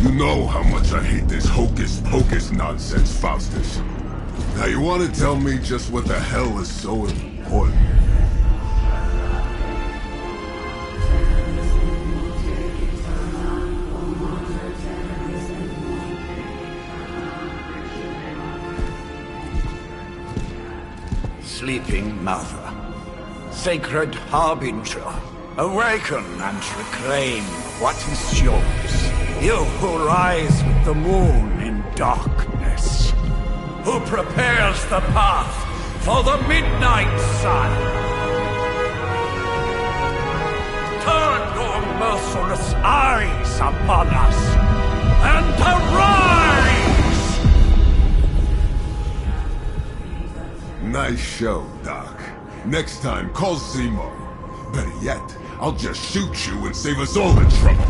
You know how much I hate this hocus-pocus nonsense, Faustus. Now you want to tell me just what the hell is so important? Sleeping Mother, sacred harbinger, awaken and reclaim what is yours. You who rise with the moon in darkness, who prepares the path for the midnight sun. Turn your merciless eyes upon us, and arise! Nice show, Doc. Next time, call Zemo. Better yet, I'll just shoot you and save us all the trouble.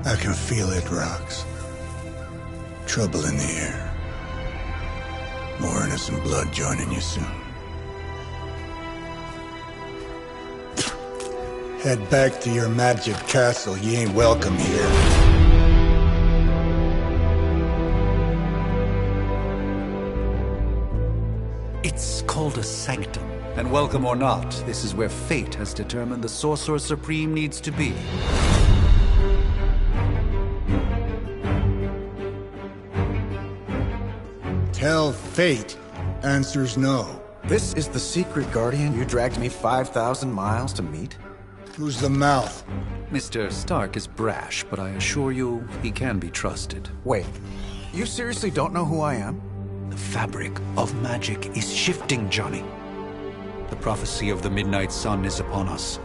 I can feel it, Rox. Trouble in the air. More innocent blood joining you soon. Head back to your magic castle. You ain't welcome here. It's called a sanctum. And welcome or not, this is where fate has determined the Sorcerer Supreme needs to be. Tell fate. Answers no. This is the secret guardian you dragged me 5,000 miles to meet? Who's the mouth? Mr. Stark is brash, but I assure you, he can be trusted. Wait, you seriously don't know who I am? The fabric of magic is shifting, Johnny. The prophecy of the Midnight Sun is upon us.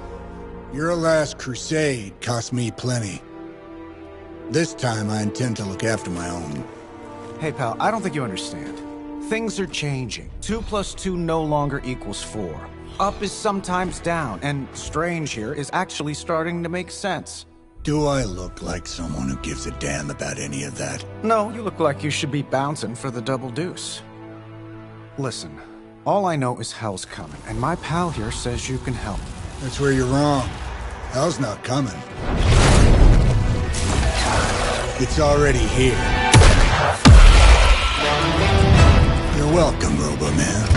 Your last crusade cost me plenty. This time I intend to look after my own. Hey pal, I don't think you understand. Things are changing. 2 + 2 no longer equals 4. Up is sometimes down, and strange here is actually starting to make sense. Do I look like someone who gives a damn about any of that? No, you look like you should be bouncing for the double deuce. Listen, all I know is hell's coming, and my pal here says you can help. That's where you're wrong. Hell's not coming. It's already here. You're welcome, Robo-Man.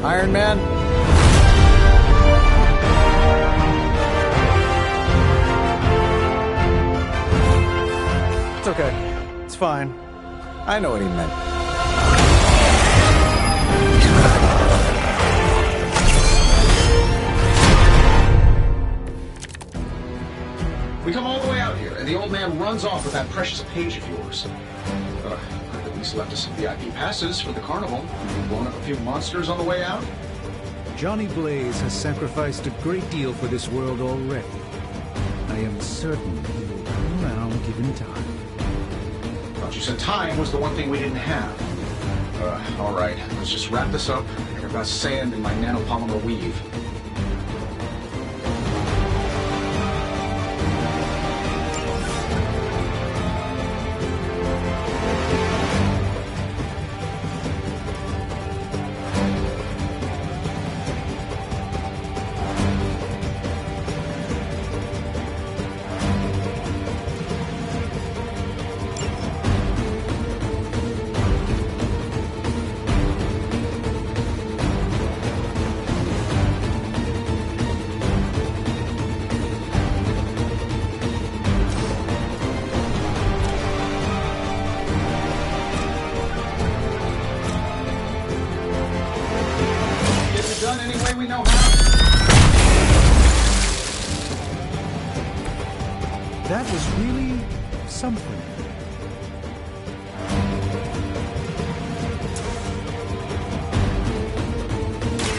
Iron Man? It's okay. It's fine. I know what he meant. We come all the way out here, and the old man runs off with that precious page of yours. Could at least left us some VIP passes for the carnival. We've blown up a few monsters on the way out. Johnny Blaze has sacrificed a great deal for this world already. I am certain he will come around given time. Thought you said time was the one thing we didn't have. All right, let's just wrap this up. I've got sand in my nanopolymer weave. something.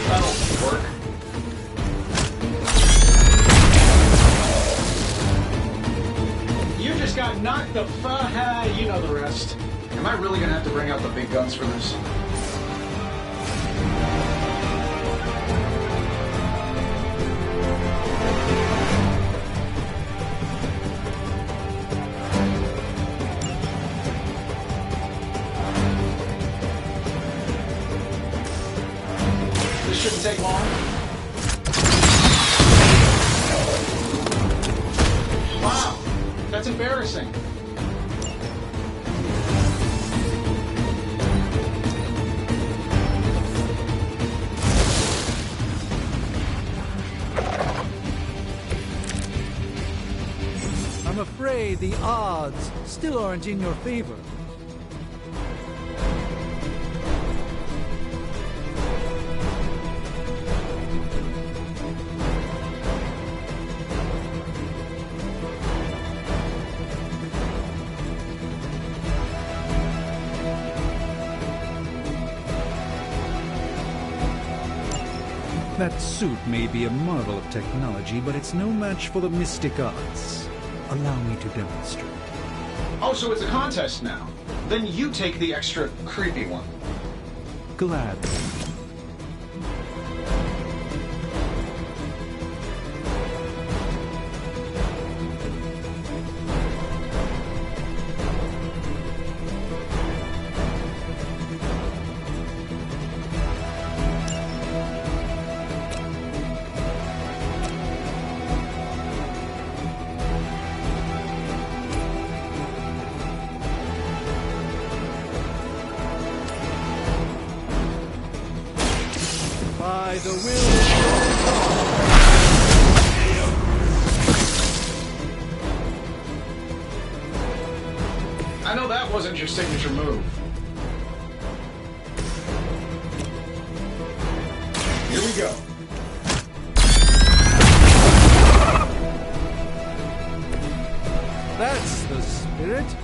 That'll work. You just got knocked the you know the rest. Am I really gonna have to bring out the big guns for this? This shouldn't take long. Wow, that's embarrassing. I'm afraid the odds still aren't in your favor. That suit may be a marvel of technology, but it's no match for the mystic arts. Allow me to demonstrate. Oh, so it's a contest now. Then you take the extra creepy one. Gladly. By the will of God. I know that wasn't your signature move. Here we go. That's the spirit.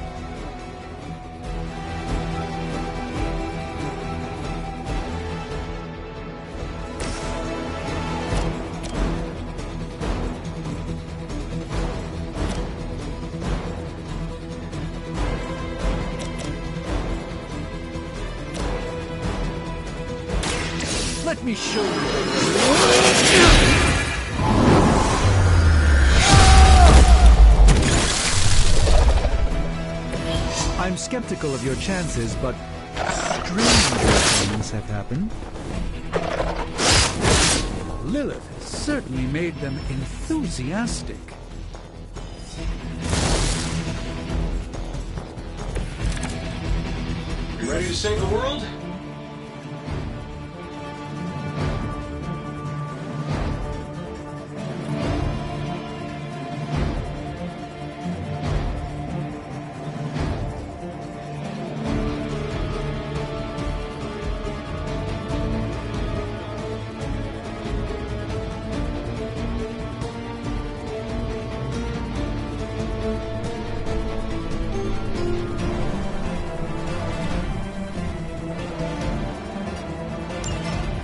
Let me show you. I'm skeptical of your chances, but stranger things have happened. Lilith has certainly made them enthusiastic. You ready to save the world?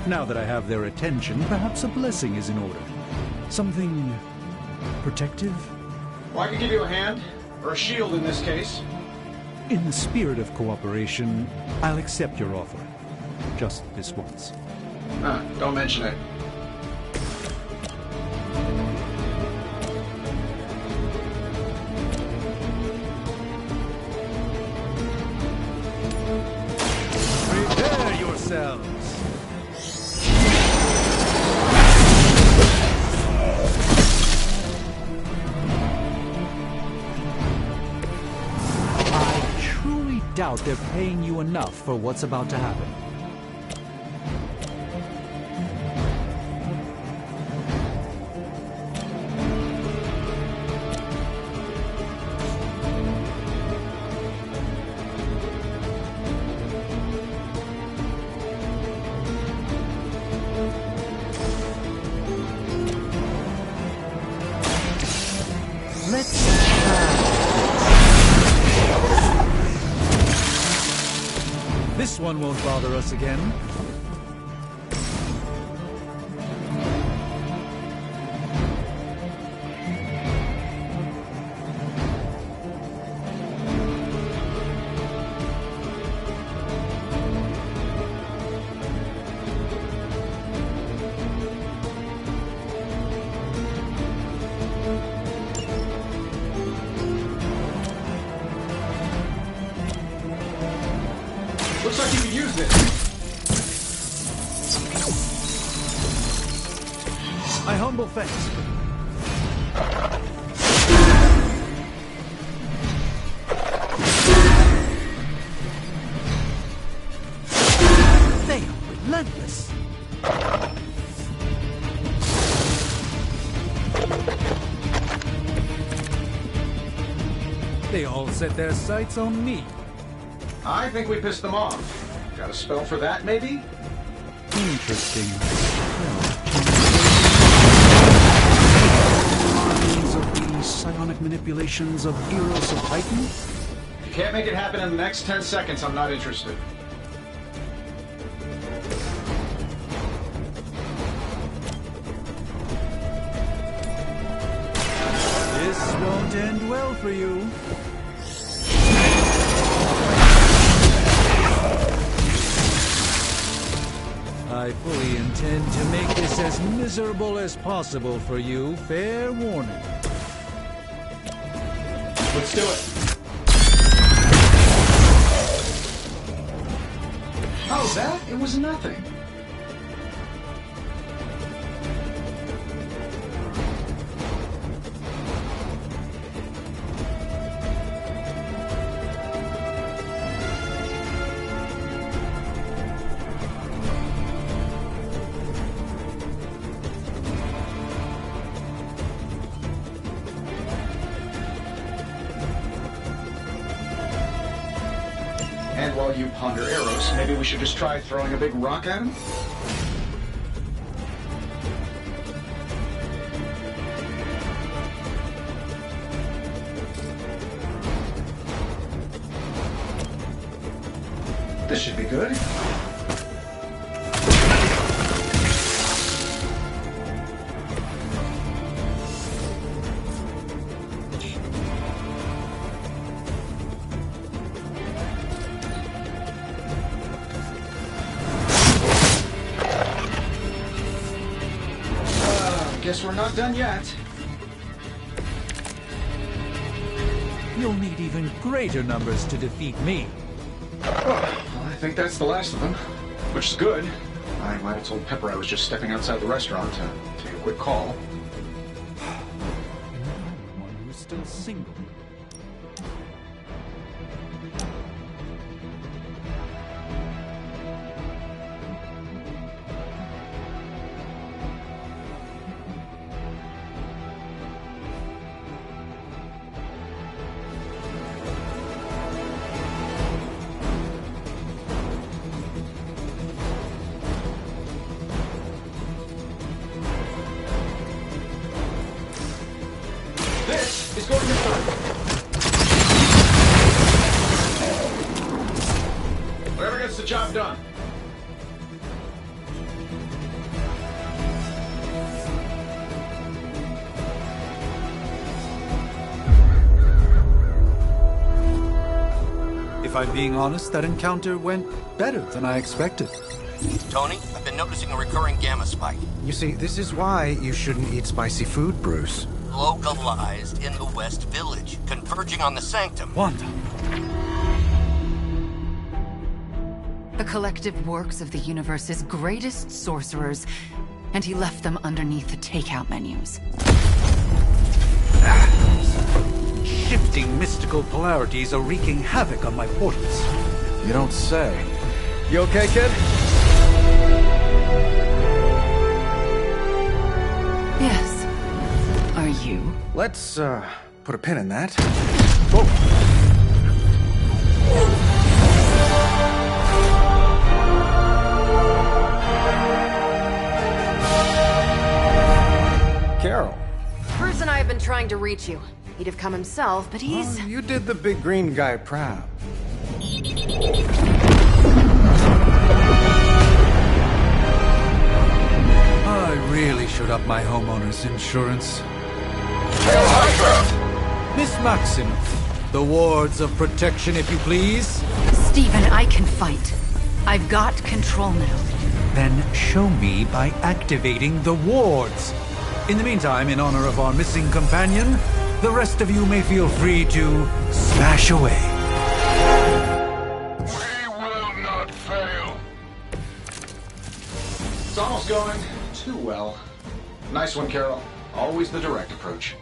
Now that I have their attention, perhaps a blessing is in order. Something protective? Well, I could give you a hand, or a shield in this case. In the spirit of cooperation, I'll accept your offer. Just this once. Don't mention it. Prepare yourselves! I doubt they're paying you enough for what's about to happen. Let's try. This one won't bother us again. Looks like you could use this. My humble thanks. They are relentless. They all set their sights on me. I think we pissed them off. Got a spell for that, maybe? Interesting. Of the psionic manipulations of Eros of Titan? If you can't make it happen in the next 10 seconds, I'm not interested. This won't end well for you. I fully intend to make this as miserable as possible for you. Fair warning. Let's do it. How's that? It was nothing. And while you ponder arrows, maybe we should just try throwing a big rock at him? This should be good. Guess we're not done yet. You'll need even greater numbers to defeat me. Oh, well, I think that's the last of them, which is good. I might have told Pepper I was just stepping outside the restaurant to take a quick call. One who's still single. This is going to hurt. Whatever gets the job done. If I'm being honest, that encounter went better than I expected. Tony, I've been noticing a recurring gamma spike. You see, this is why you shouldn't eat spicy food, Bruce. Localized in the West Village, converging on the Sanctum. Wanda. The collective works of the universe's greatest sorcerers, and he left them underneath the takeout menus. Shifting mystical polarities are wreaking havoc on my portals. You don't say. You okay, kid? Yes. Are you? Let's, put a pin in that. Whoa. Carol. Bruce and I have been trying to reach you. He'd have come himself, but he's... Oh, you did the big green guy proud. really should up my homeowner's insurance. Hail Hydra! Miss Maximoff, the wards of protection, if you please. Stephen, I can fight. I've got control now. Then show me by activating the wards. In the meantime, in honor of our missing companion, the rest of you may feel free to smash away. We will not fail. It's almost going too well. Nice one, Carol. Always the direct approach.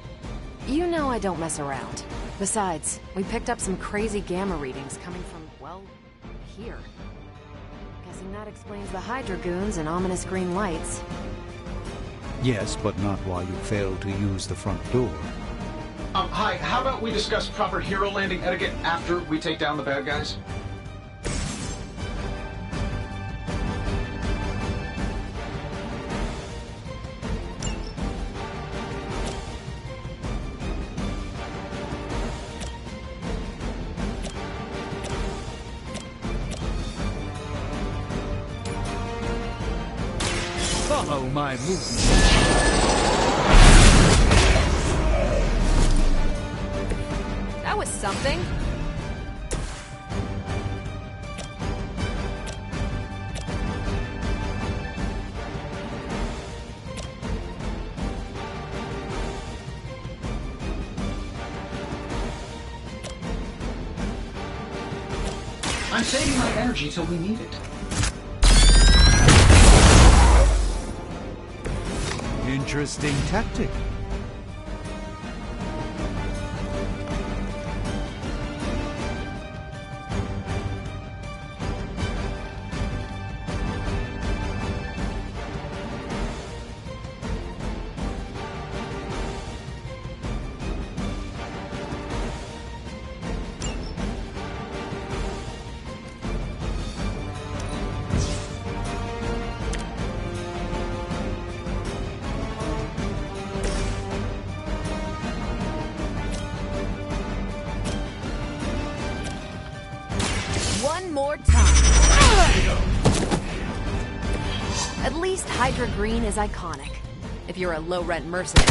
You know I don't mess around. Besides, we picked up some crazy gamma readings coming from, well, here. Guessing that explains the Hydra goons and ominous green lights. Yes, but not while you fail to use the front door. Hi, how about we discuss proper hero landing etiquette after we take down the bad guys? Follow my movement. That was something. I'm saving my energy till we need it. Interesting tactic. One more time. At least Hydra Green is iconic, if you're a low-rent mercenary.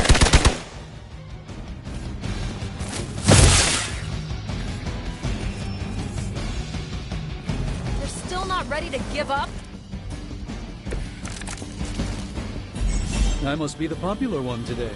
You're still not ready to give up? I must be the popular one today.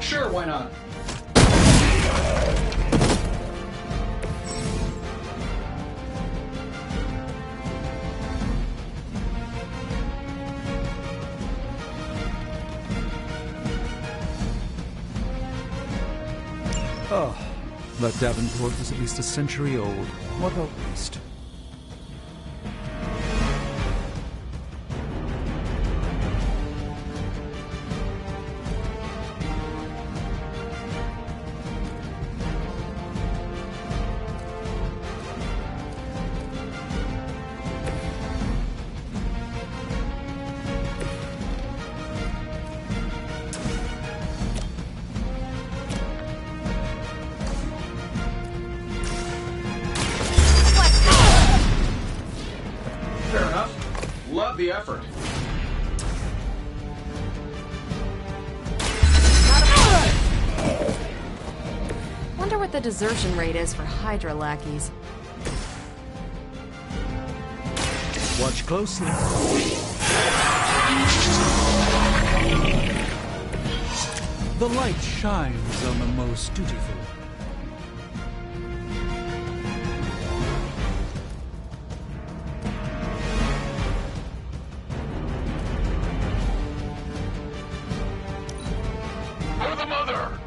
Sure, why not? Oh, that Davenport was at least a century old. What a waste. the effort. Wonder what the desertion rate is for Hydra lackeys. Watch closely. The light shines on the most dutiful. For the mother!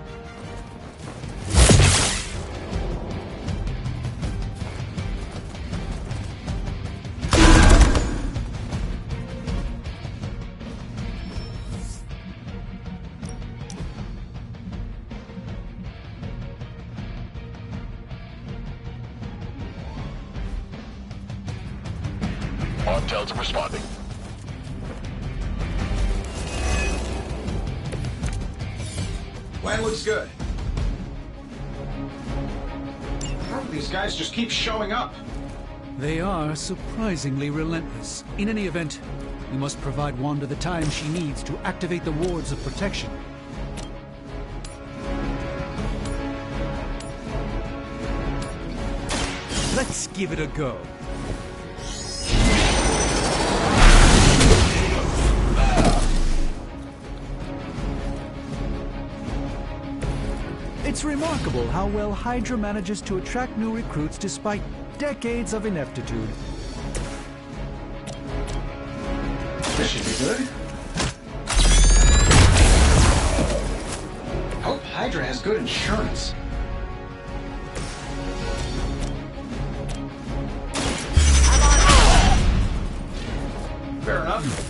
Artels responding. Plan looks good. How do these guys just keep showing up? They are surprisingly relentless. In any event, we must provide Wanda the time she needs to activate the wards of protection. Let's give it a go. It's remarkable how well Hydra manages to attract new recruits despite decades of ineptitude. This should be good. Hope Hydra has good insurance. Fair enough.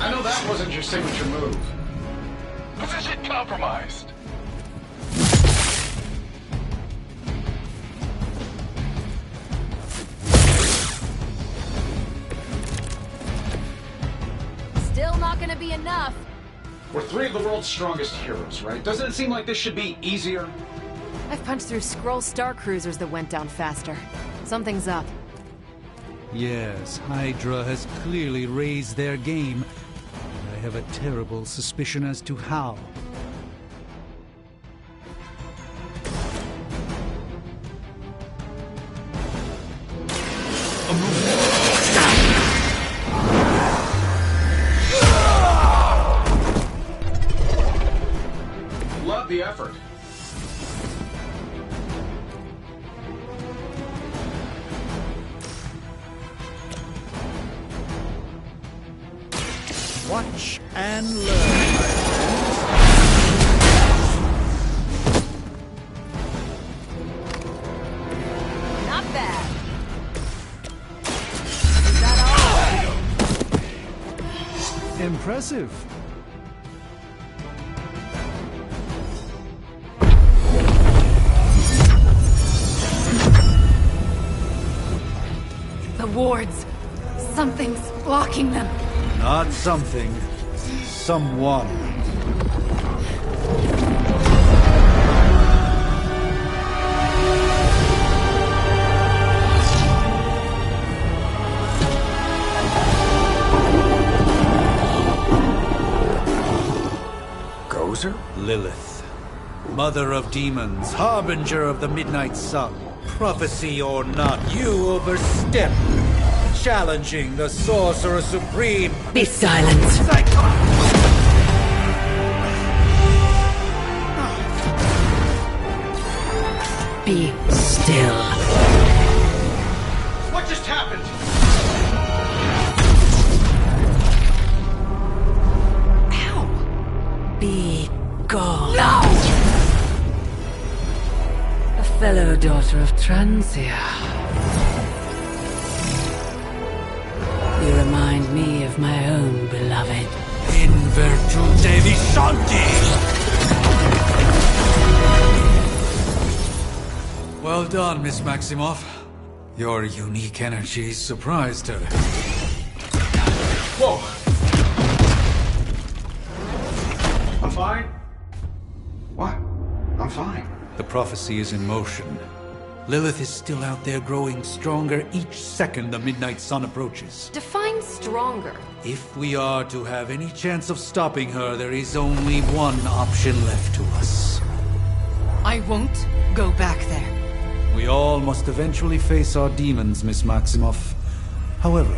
I know that wasn't your signature move. Position compromised. Still not gonna be enough. We're three of the world's strongest heroes, right? Doesn't it seem like this should be easier? I've punched through Skrull Star Cruisers that went down faster. Something's up. Yes, Hydra has clearly raised their game. I have a terrible suspicion as to how. Love the effort. Watch and learn. Not bad. Is that all? Impressive. The wards. Something's blocking them. Not something. Someone. Gozer? Lilith. Mother of demons, harbinger of the midnight sun. Prophecy or not, you overstep. Challenging the Sorcerer Supreme. Be silent. Be still. What just happened? Ow! Be gone. No! A fellow daughter of Transia. You remind me of my own beloved. In virtute vishanti! Well done, Miss Maximoff. Your unique energy surprised her. Whoa! I'm fine. What? I'm fine. The prophecy is in motion. Lilith is still out there growing stronger each second the midnight sun approaches. Define stronger. If we are to have any chance of stopping her, there is only one option left to us. I won't go back there. We all must eventually face our demons, Miss Maximoff. However,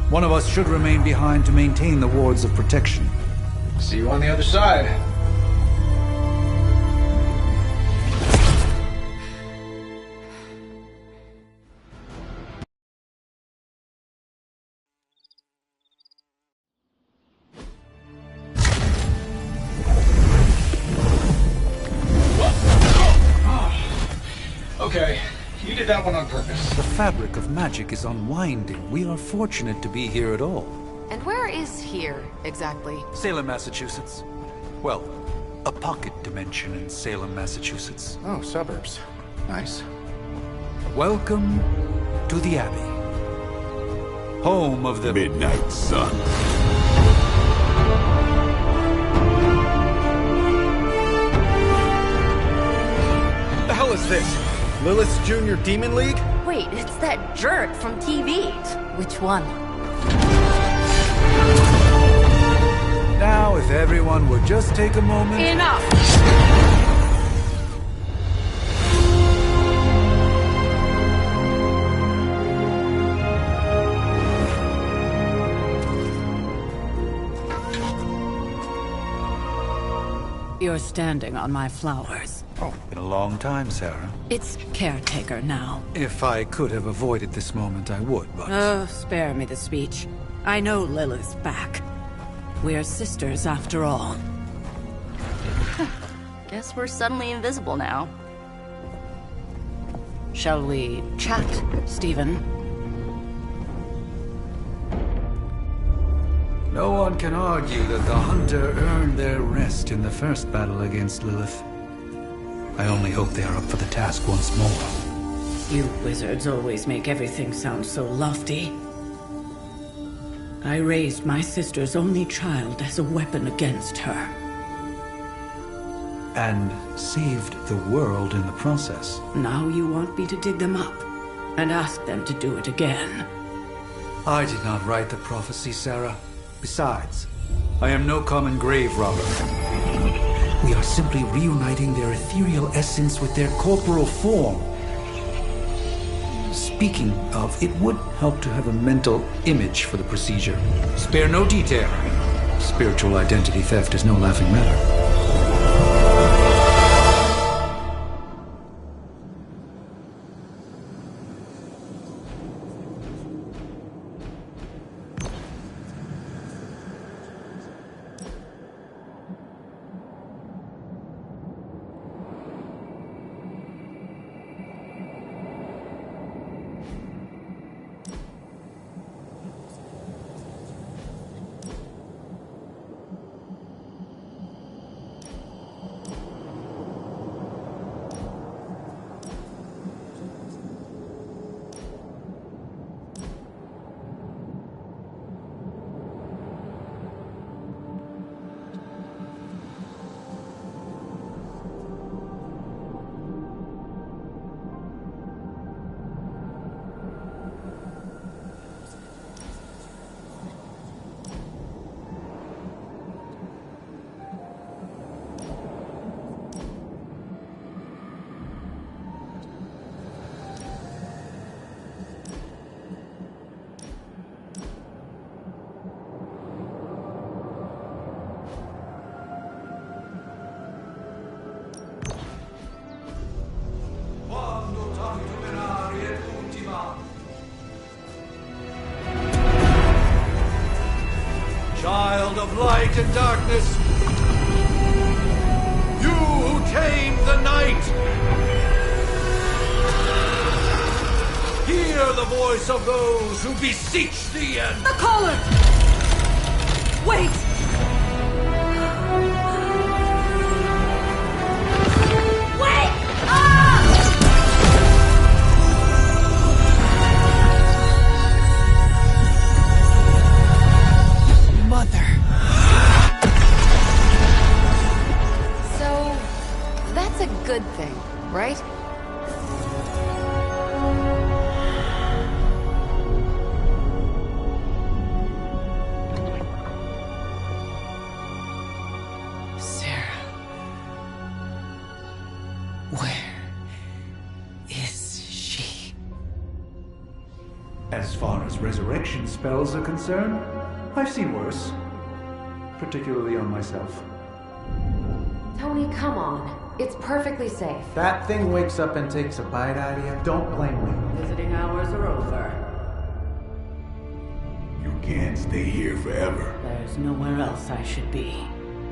one of us should remain behind to maintain the wards of protection. See you on the other side. Okay, you did that one on purpose. The fabric of magic is unwinding. We are fortunate to be here at all. And where is here, exactly? Salem, Massachusetts. Well, a pocket dimension in Salem, Massachusetts. Oh, suburbs. Nice. Welcome to the Abbey. Home of the Midnight Sun. The hell is this? Lilith's Junior Demon League? Wait, it's that jerk from TV. Which one? Now, if everyone would just take a moment... Enough! You're standing on my flowers. Oh, been a long time, Sarah. It's caretaker now. If I could have avoided this moment, I would, but... Oh, spare me the speech. I know Lilith's back. We're sisters after all. Guess we're suddenly invisible now. Shall we chat, Stephen? No one can argue that the Hunter earned their rest in the first battle against Lilith. I only hope they are up for the task once more. You wizards always make everything sound so lofty. I raised my sister's only child as a weapon against her. And saved the world in the process. Now you want me to dig them up and ask them to do it again. I did not write the prophecy, Sarah. Besides, I am no common grave robber. We are simply reuniting their ethereal essence with their corporal form. Speaking of, it would help to have a mental image for the procedure. Spare no detail. Spiritual identity theft is no laughing matter. Child of light and darkness, you who tame the night, hear the voice of those who beseech thee and... The caller! Wait! So, that's a good thing, right? Where is she? As far as resurrection spells are concerned, I've seen worse. Particularly on myself. Tony, come on. It's perfectly safe. That thing wakes up and takes a bite out of you. Don't blame me. Visiting hours are over. You can't stay here forever. There's nowhere else I should be.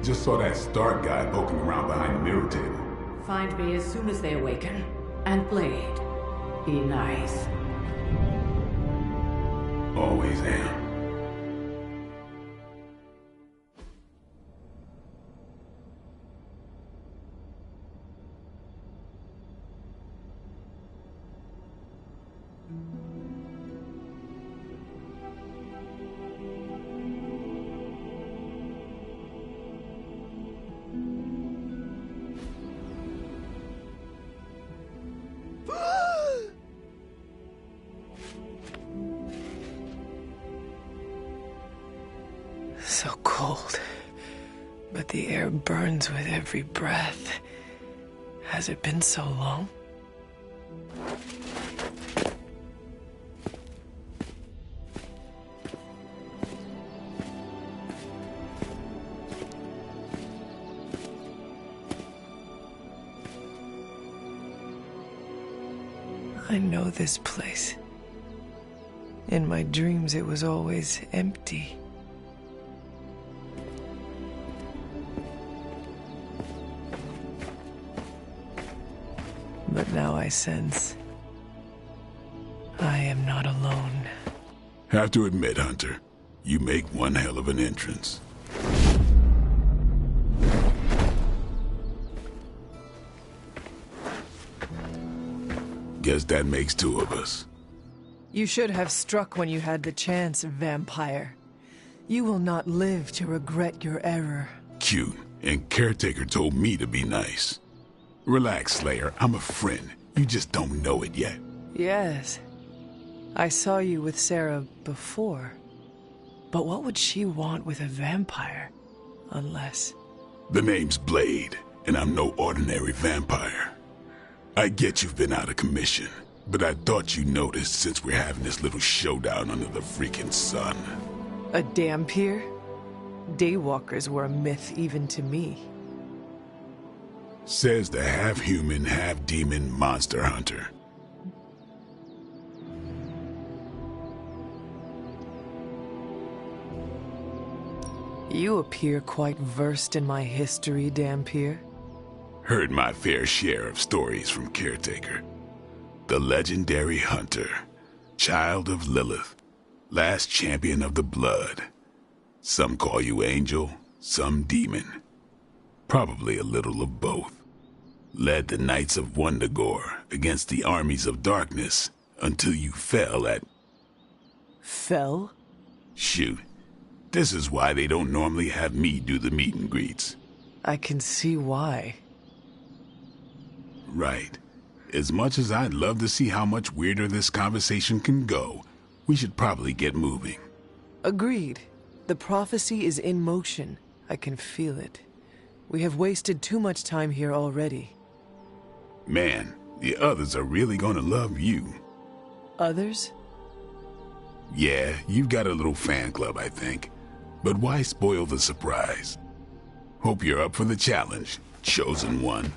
Just saw that Stark guy poking around behind the mirror table. Find me as soon as they awaken. And Blade, be nice. Always am. So cold, but the air burns with every breath. Has it been so long? I know this place. In my dreams, it was always empty. But now I sense I am not alone. Have to admit, Hunter, you make one hell of an entrance. Guess that makes two of us. You should have struck when you had the chance, vampire. You will not live to regret your error. Cute, and Caretaker told me to be nice. Relax, Slayer. I'm a friend. You just don't know it yet. Yes. I saw you with Sarah before. But what would she want with a vampire? Unless... The name's Blade, and I'm no ordinary vampire. I get you've been out of commission, but I thought you noticed since we're having this little showdown under the freaking sun. A Dhampir? Daywalkers were a myth even to me. Says the half-human, half-demon monster hunter. You appear quite versed in my history, Dhampir. Heard my fair share of stories from Caretaker. The legendary hunter, child of Lilith, last champion of the blood. Some call you angel, some demon. Probably a little of both. Led the Knights of Wundagore against the armies of darkness until you fell at... Fell? Shoot. This is why they don't normally have me do the meet and greets. I can see why. Right. As much as I'd love to see how much weirder this conversation can go, we should probably get moving. Agreed. The prophecy is in motion. I can feel it. We have wasted too much time here already. Man, the others are really gonna love you. Others? Yeah, you've got a little fan club, I think. But why spoil the surprise? Hope you're up for the challenge, chosen one.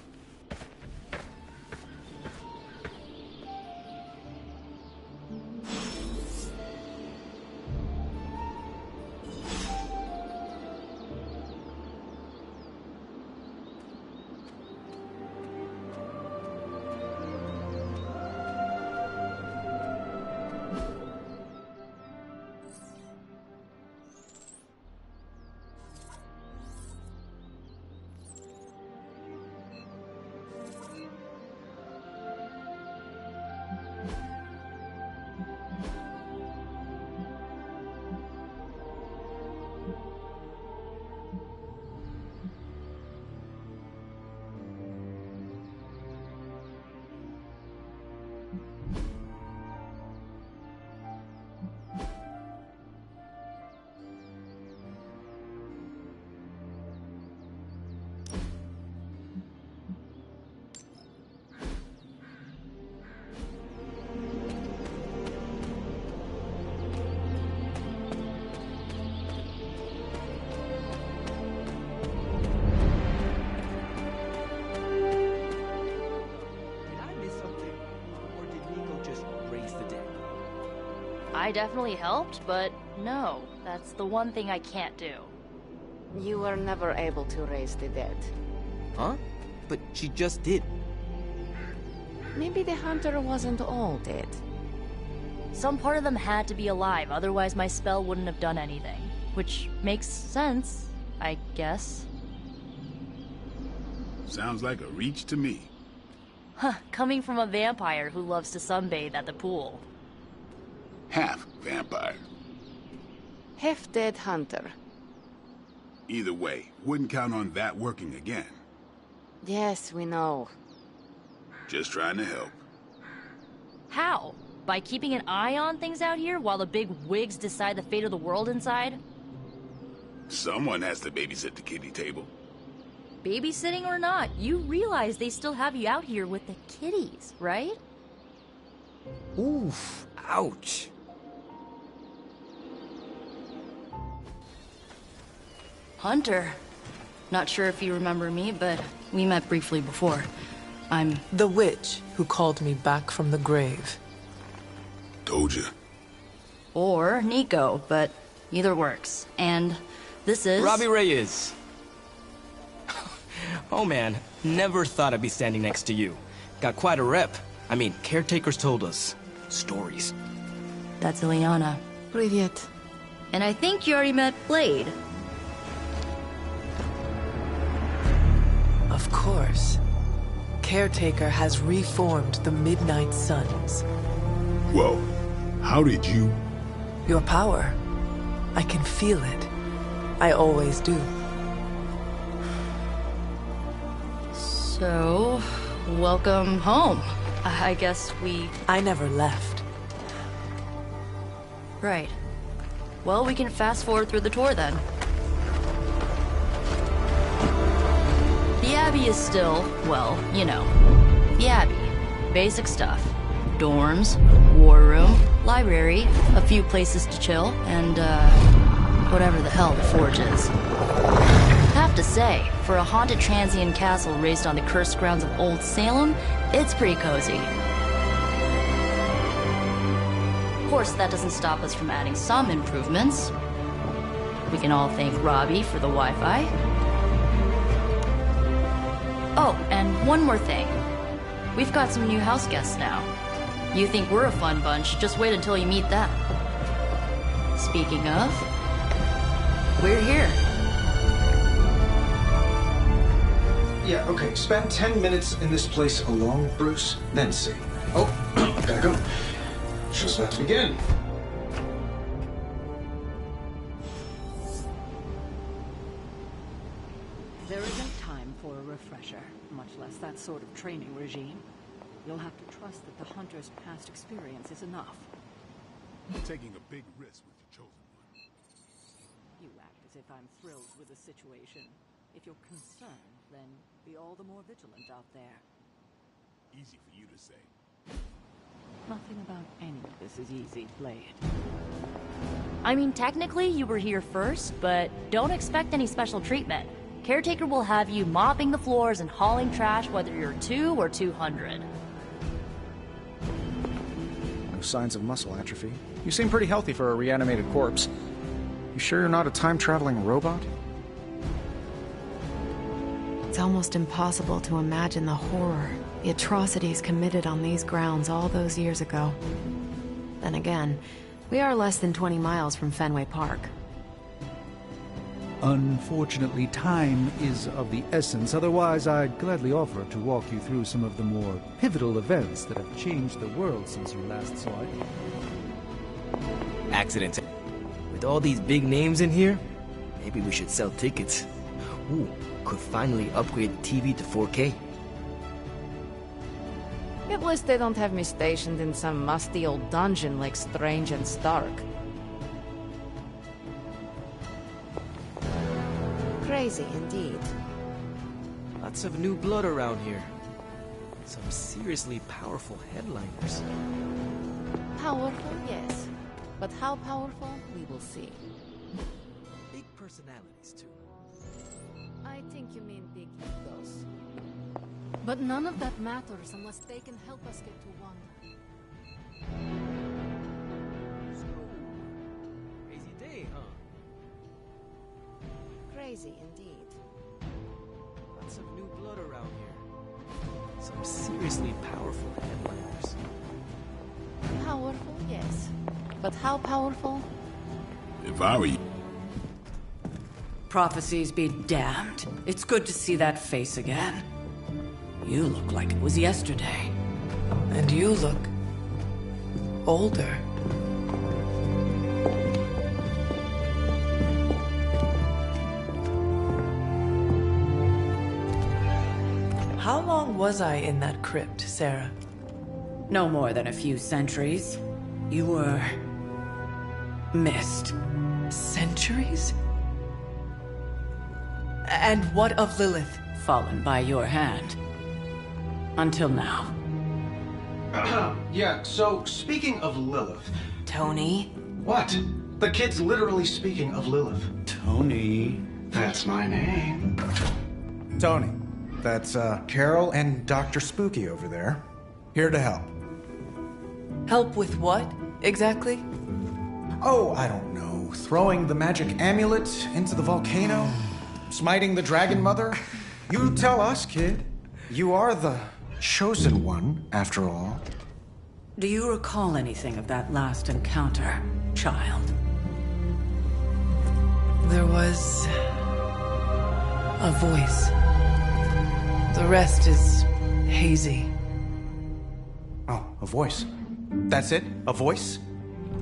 I definitely helped, but no, that's the one thing I can't do. You were never able to raise the dead. Huh? But she just did. Maybe the hunter wasn't all dead. Some part of them had to be alive, otherwise my spell wouldn't have done anything. Which makes sense, I guess. Sounds like a reach to me. Huh, coming from a vampire who loves to sunbathe at the pool. Half vampire. Half dead hunter. Either way, wouldn't count on that working again. Yes, we know. Just trying to help. How? By keeping an eye on things out here while the big wigs decide the fate of the world inside? Someone has to babysit the kiddie table. Babysitting or not, you realize they still have you out here with the kiddies, right? Oof, ouch. Hunter. Not sure if you remember me, but we met briefly before. I'm... the witch who called me back from the grave. Told you. Or Nico, but either works. And this is... Robbie Reyes. Oh man, never thought I'd be standing next to you. Got quite a rep. I mean, caretakers told us. Stories. That's Ileana. Привет. And I think you already met Blade. Of course. Caretaker has reformed the Midnight Suns. Whoa. How did you... Your power. I can feel it. I always do. So, welcome home. I guess I never left. Right. Well, we can fast forward through the tour then. The Abbey is still, well, you know, the Abbey. Basic stuff. Dorms, war room, library, a few places to chill, and, whatever the hell the Forge is. Have to say, for a haunted transient castle raised on the cursed grounds of Old Salem, it's pretty cozy. Of course, that doesn't stop us from adding some improvements. We can all thank Robbie for the Wi-Fi. Oh, and one more thing. We've got some new house guests now. You think we're a fun bunch, just wait until you meet them. Speaking of, we're here. Yeah, okay. Spend 10 minutes in this place alone, Bruce, then see. Oh, gotta go. Show's about to begin. There isn't time for a refresher, much less that sort of training regime. You'll have to trust that the Hunter's past experience is enough. Taking a big risk with the chosen one. You act as if I'm thrilled with the situation. If you're concerned, then be all the more vigilant out there. Easy for you to say. Nothing about any of this is easy, Blade. I mean, technically you were here first, but don't expect any special treatment. Caretaker will have you mopping the floors and hauling trash whether you're 2 or 200. No signs of muscle atrophy. You seem pretty healthy for a reanimated corpse. You sure you're not a time-traveling robot? It's almost impossible to imagine the horror, the atrocities committed on these grounds all those years ago. Then again, we are less than 20 miles from Fenway Park. Unfortunately, time is of the essence. Otherwise, I'd gladly offer to walk you through some of the more pivotal events that have changed the world since you last saw it. Accidents. With all these big names in here, maybe we should sell tickets. Ooh, could finally upgrade the TV to 4K. At least they don't have me stationed in some musty old dungeon like Strange and Stark. Crazy indeed. Lots of new blood around here. Some seriously powerful headliners. Powerful, yes. But how powerful, we will see. Big personalities, too. I think you mean big egos. But none of that matters unless they can help us get to Wanda. crazy indeed. Lots of new blood around here. Some seriously powerful headliners. Powerful, yes. But how powerful? If I were you... Prophecies be damned. It's good to see that face again. You look like it was yesterday. And you look older. How long was I in that crypt, Sarah? No more than a few centuries. You were... missed. Centuries? And what of Lilith? Fallen by your hand. Until now. Yeah, so speaking of Lilith... Tony? What? The kid's literally speaking of Lilith. Tony. That's my name. Tony. That's, Carol and Dr. Spooky over there. Here to help. Help with what, exactly? Oh, I don't know. Throwing the magic amulet into the volcano? Smiting the Dragon Mother? You tell us, kid. You are the chosen one, after all. Do you recall anything of that last encounter, child? There was... a voice. The rest is hazy. Oh, a voice. That's it? A voice?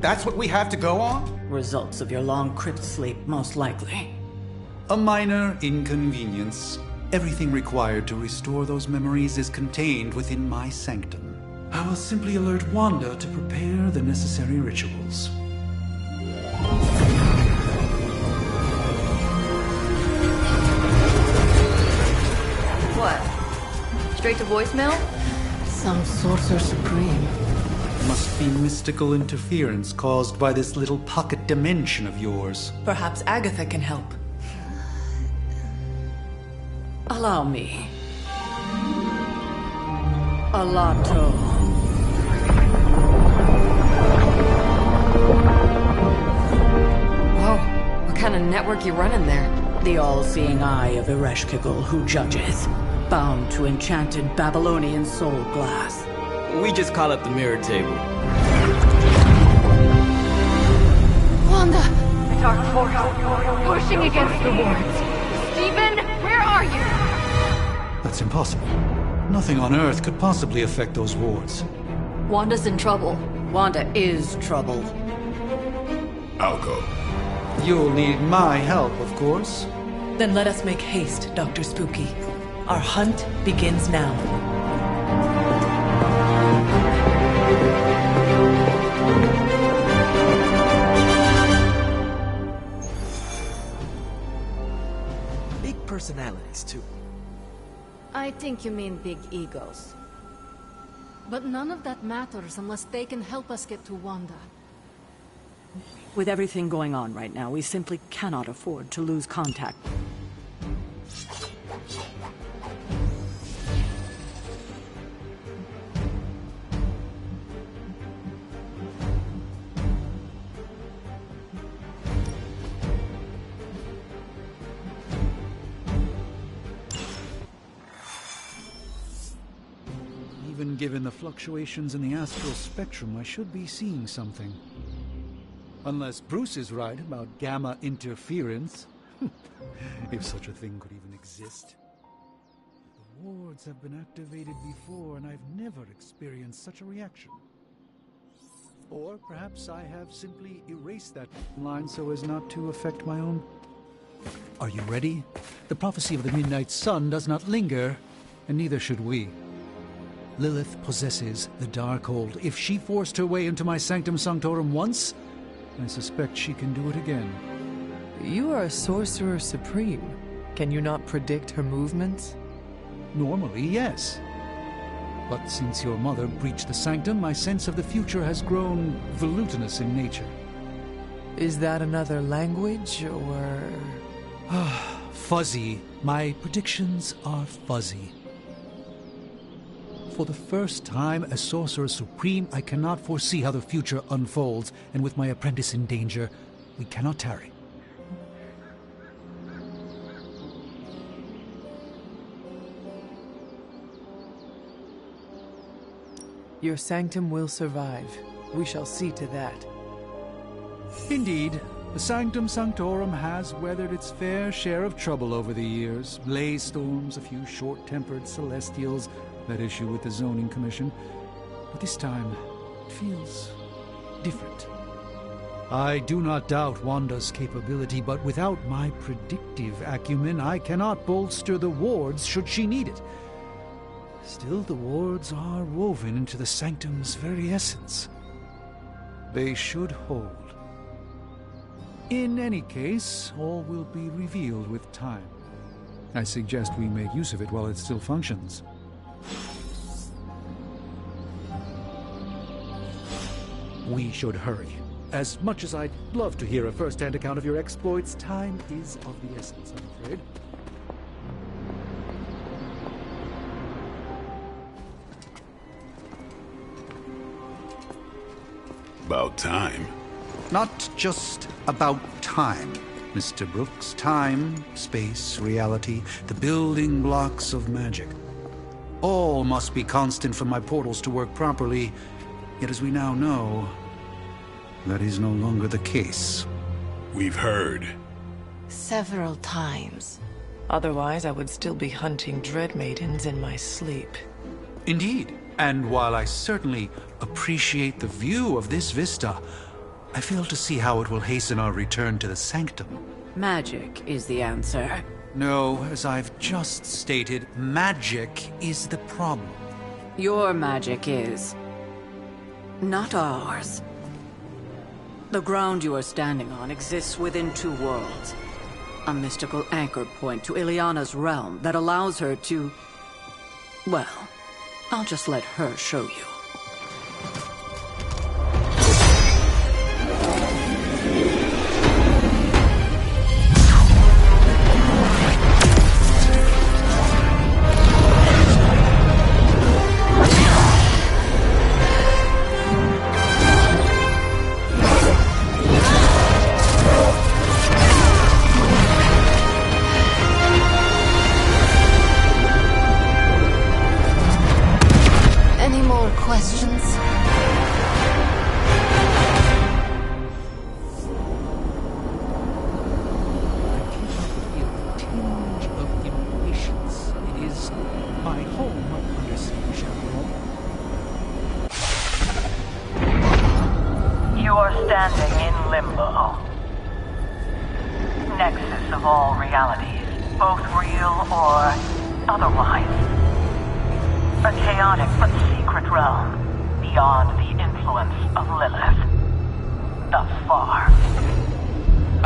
That's what we have to go on? Results of your long crypt sleep, most likely. A minor inconvenience. Everything required to restore those memories is contained within my sanctum. I will simply alert Wanda to prepare the necessary rituals. What? Straight to voicemail? Some Sorcerer Supreme. Must be mystical interference caused by this little pocket dimension of yours. Perhaps Agatha can help. Allow me. Alato. Whoa, what kind of network you running there? The all-seeing eye of Ereshkigal who judges, bound to enchanted Babylonian soul glass. We just call it the mirror table. Wanda! The dark portal, pushing against the wards. Stephen, where are you? That's impossible. Nothing on Earth could possibly affect those wards. Wanda's in trouble. Wanda is trouble. I'll go. You'll need my help, of course. Then let us make haste, Dr. Spooky. Our hunt begins now. Big personalities, too. I think you mean big egos. But none of that matters unless they can help us get to Wanda. With everything going on right now, we simply cannot afford to lose contact. Even given the fluctuations in the astral spectrum, I should be seeing something. Unless Bruce is right about gamma interference. If such a thing could even exist. The wards have been activated before, and I've never experienced such a reaction. Or perhaps I have simply erased that line so as not to affect my own... Are you ready? The prophecy of the Midnight Sun does not linger, and neither should we. Lilith possesses the Darkhold. If she forced her way into my Sanctum Sanctorum once, I suspect she can do it again. You are a Sorcerer Supreme. Can you not predict her movements? Normally, yes. But since your mother breached the Sanctum, my sense of the future has grown volutinous in nature. Is that another language, or...? Fuzzy. My predictions are fuzzy. For the first time as Sorcerer Supreme, I cannot foresee how the future unfolds, and with my apprentice in danger, we cannot tarry. Your sanctum will survive. We shall see to that. Indeed, the Sanctum Sanctorum has weathered its fair share of trouble over the years. Blaze storms, a few short-tempered celestials that issue with the zoning commission. But this time, it feels different. I do not doubt Wanda's capability, but without my predictive acumen, I cannot bolster the wards should she need it. Still, the wards are woven into the Sanctum's very essence. They should hold. In any case, all will be revealed with time. I suggest we make use of it while it still functions. We should hurry. As much as I'd love to hear a first-hand account of your exploits, time is of the essence, I'm afraid. About time. Not just about time, Mr. Brooks. Time, space, reality, the building blocks of magic. All must be constant for my portals to work properly, yet as we now know, that is no longer the case. We've heard. Several times. Otherwise, I would still be hunting Dread Maidens in my sleep. Indeed. And while I certainly appreciate the view of this vista, I fail to see how it will hasten our return to the Sanctum. Magic is the answer. No, as I've just stated, magic is the problem. Your magic is... not ours. The ground you are standing on exists within two worlds. A mystical anchor point to Ileana's realm that allows her to... well, I'll just let her show you.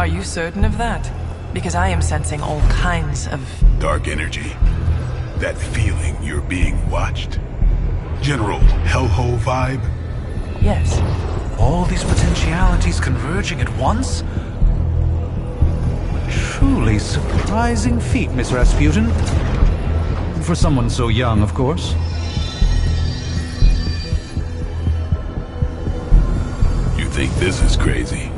Are you certain of that? Because I am sensing all kinds of... dark energy. That feeling you're being watched. General hellhole vibe? Yes. All these potentialities converging at once? A truly surprising feat, Miss Rasputin. For someone so young, of course. You think this is crazy?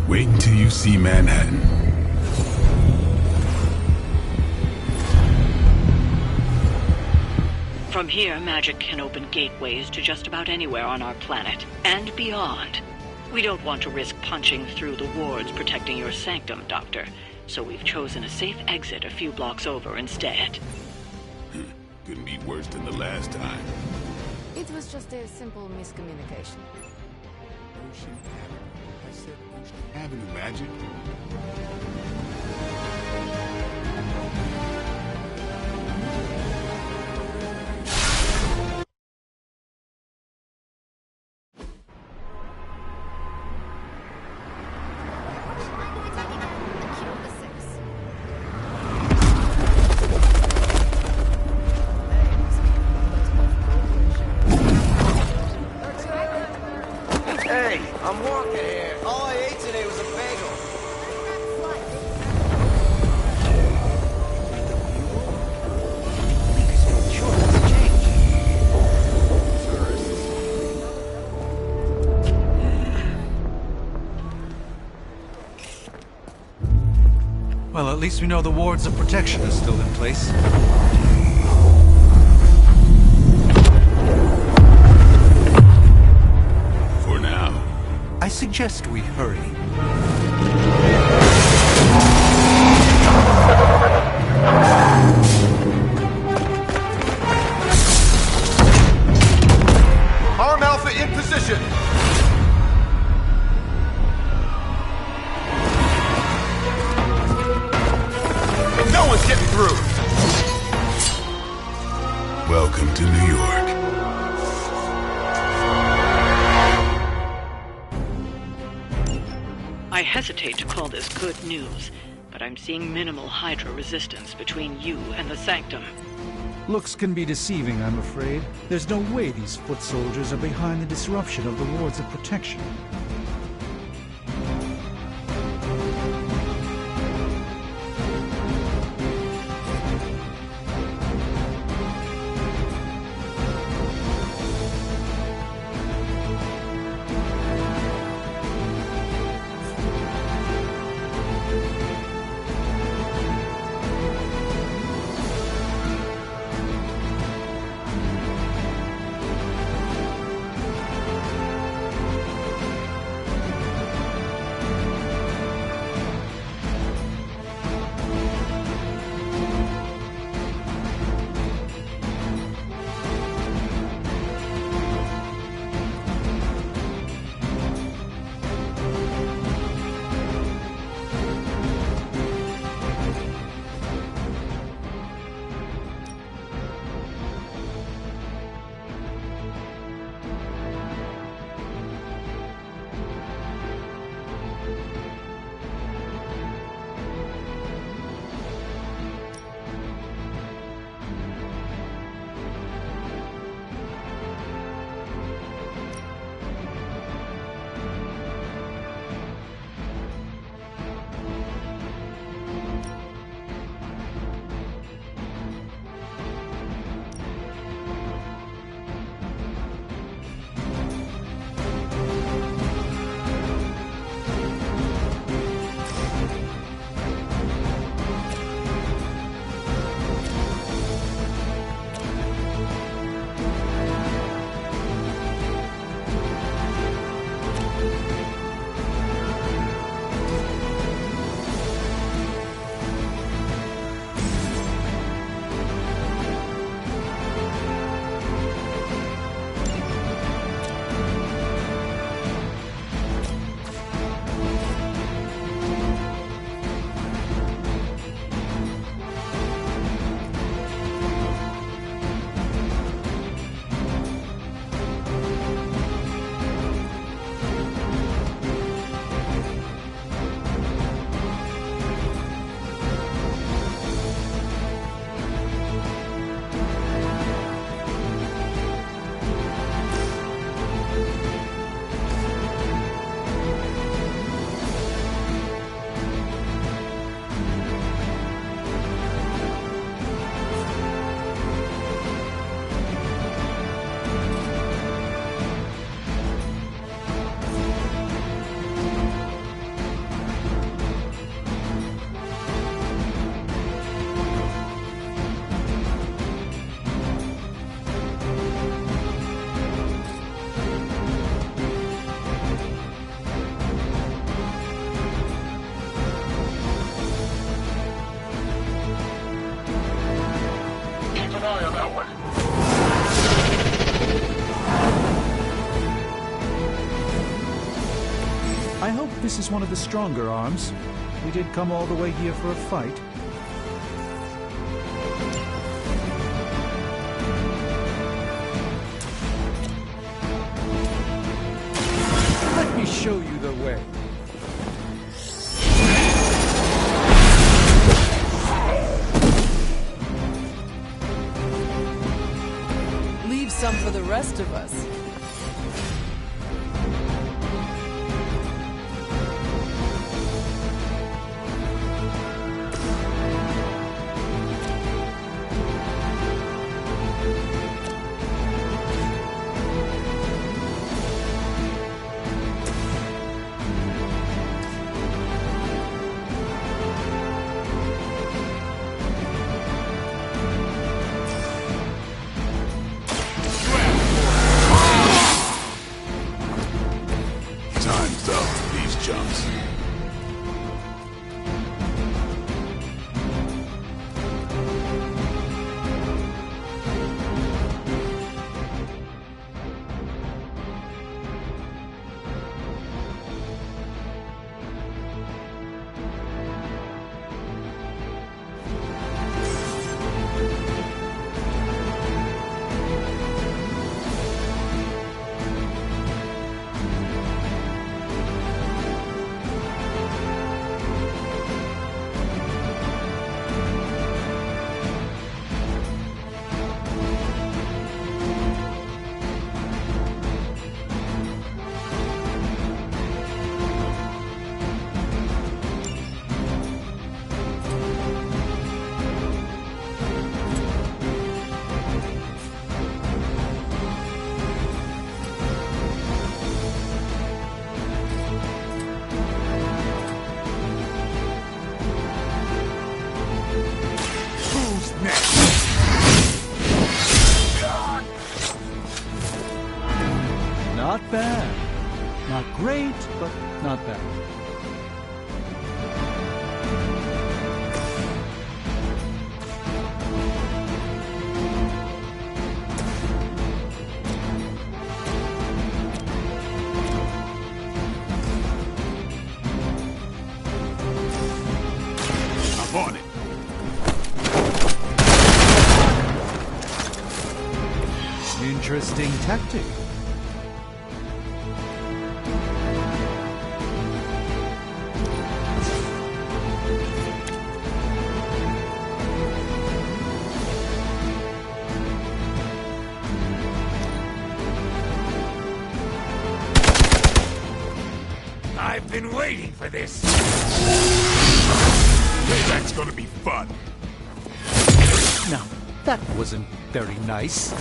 Wait until you see Manhattan. From here, magic can open gateways to just about anywhere on our planet, and beyond. We don't want to risk punching through the wards protecting your sanctum, Doctor, so we've chosen a safe exit a few blocks over instead. Couldn't be worse than the last time. It was just a simple miscommunication. Ocean Avenue. I said Ocean Avenue, Magic. Well, at least we know the wards of protection are still in place. suggest we hurry. Arm Alpha in position! No one's getting through! Welcome to New York. I hesitate to call this good news, but I'm seeing minimal Hydra resistance between you and the Sanctum. Looks can be deceiving, I'm afraid. There's no way these foot soldiers are behind the disruption of the wards of protection. I hope this is one of the stronger arms. We did come all the way here for a fight. Let me show you the way. Leave some for the rest of us. bad. Not great, but not bad. I'm on it. Interesting tactic. I've been waiting for this. That's gonna be fun. Now, that wasn't very nice.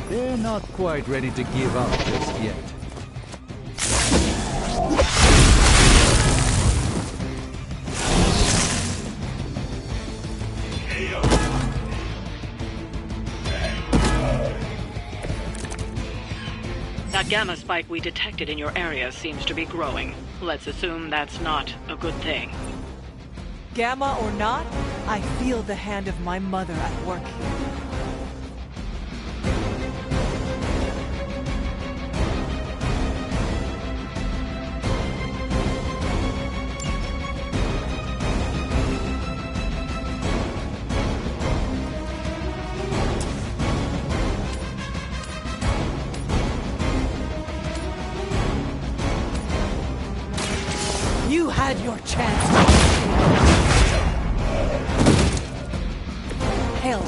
They're not quite ready to give up just yet. That gamma spike we detected in your area seems to be growing. Let's assume that's not a good thing. Gamma or not, I feel the hand of my mother at work here. You had your chance. Hell.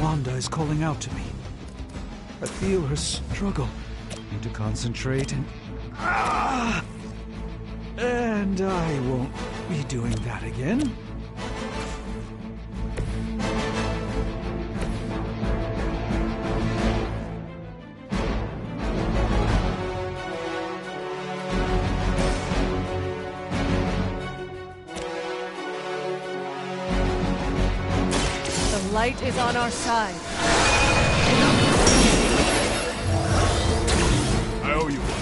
Wanda is calling out to me. I feel her struggle. Need to concentrate and... And I won't be doing that again. The light is on our side. I owe you one.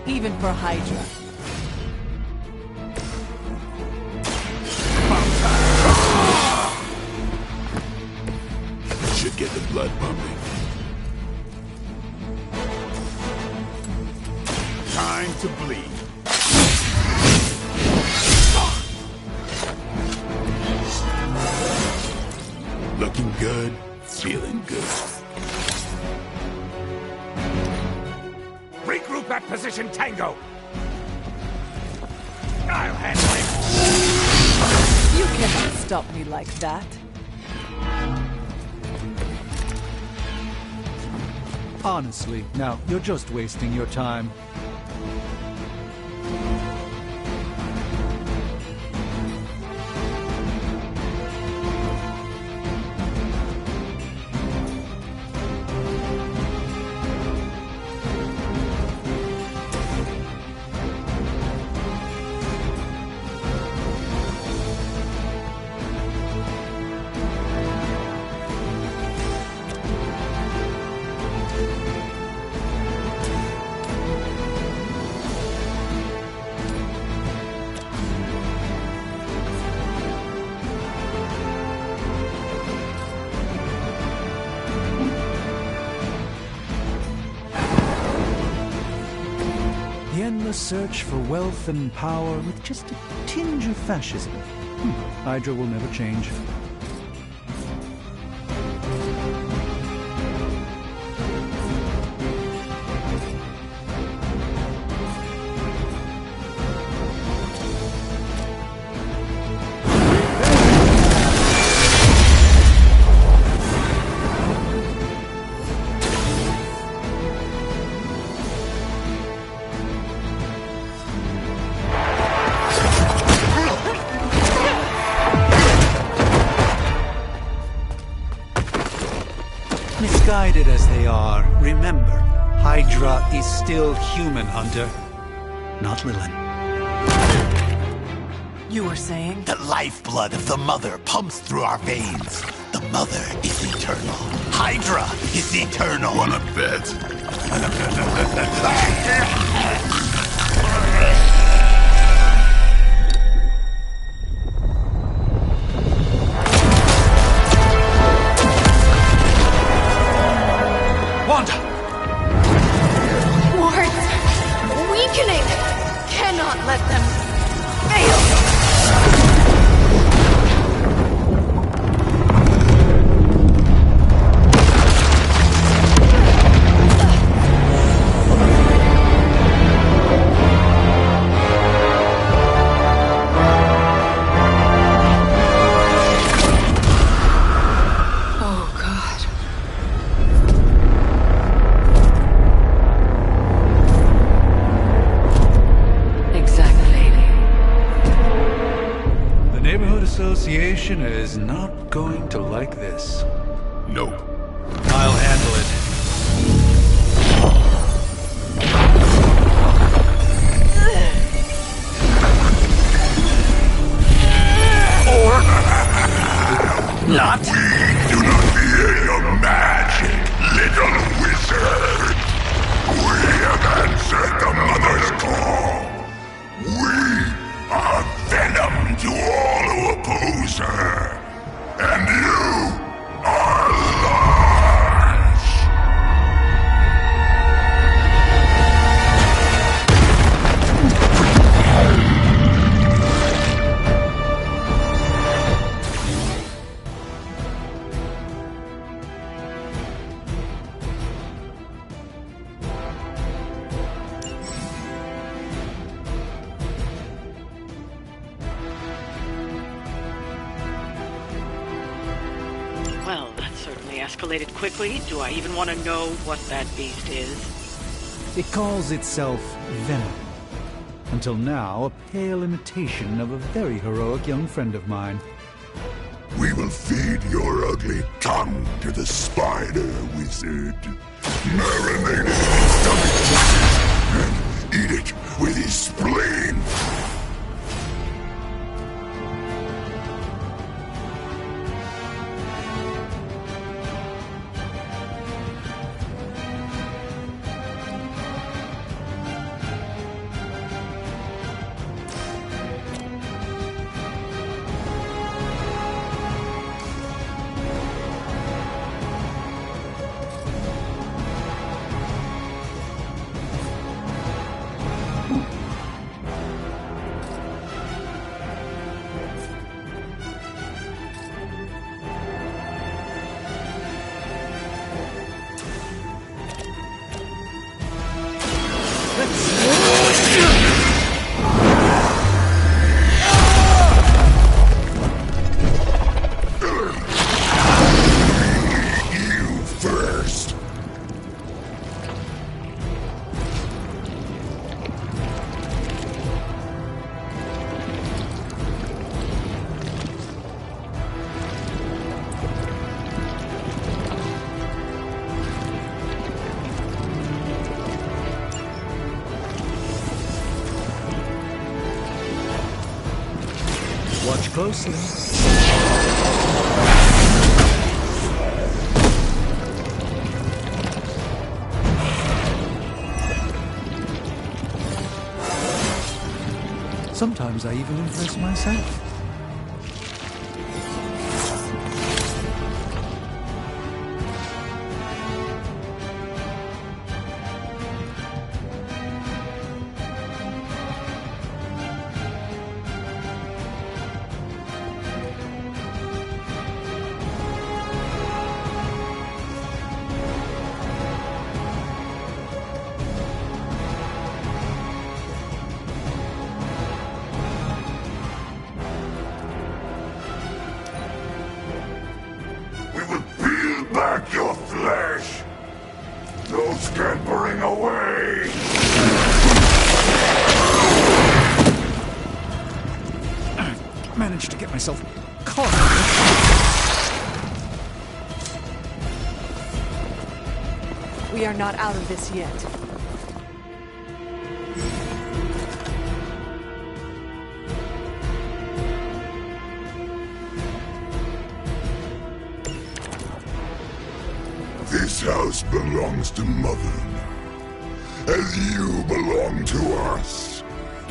Even for Hydra. Should get the blood pumping. Time to bleed. Looking good, feeling good. Regroup. Combat position, Tango! I'll handle it! You cannot stop me like that. Honestly, now, you're just wasting your time. The endless search for wealth and power with just a tinge of fascism. Hydra will never change. Misguided as they are, remember, Hydra is still human, Hunter. Not Lilin. You were saying? The lifeblood of the Mother pumps through our veins. The Mother is eternal. Hydra is eternal. Wanna bet? Wanda! Wards! Weakening! Cannot let them fail! Association is not going to like this. Nope. I'll handle it. Or not. We do not fear your magic, little wizard. We have answered the Mother's call. We are venom to all who oppose her. And you are large. Well, that certainly escalated quickly. Do I even want to know what that beast is? It calls itself Venom. Until now, a pale imitation of a very heroic young friend of mine. We will feed your ugly tongue to the spider wizard. Marinate it in his stomach and eat it with his spleen. first. Watch closely. Sometimes I even impress myself. Back your flesh! No scampering away! I managed to get myself caught. We are not out of this yet. This house belongs to Mother now, as you belong to us.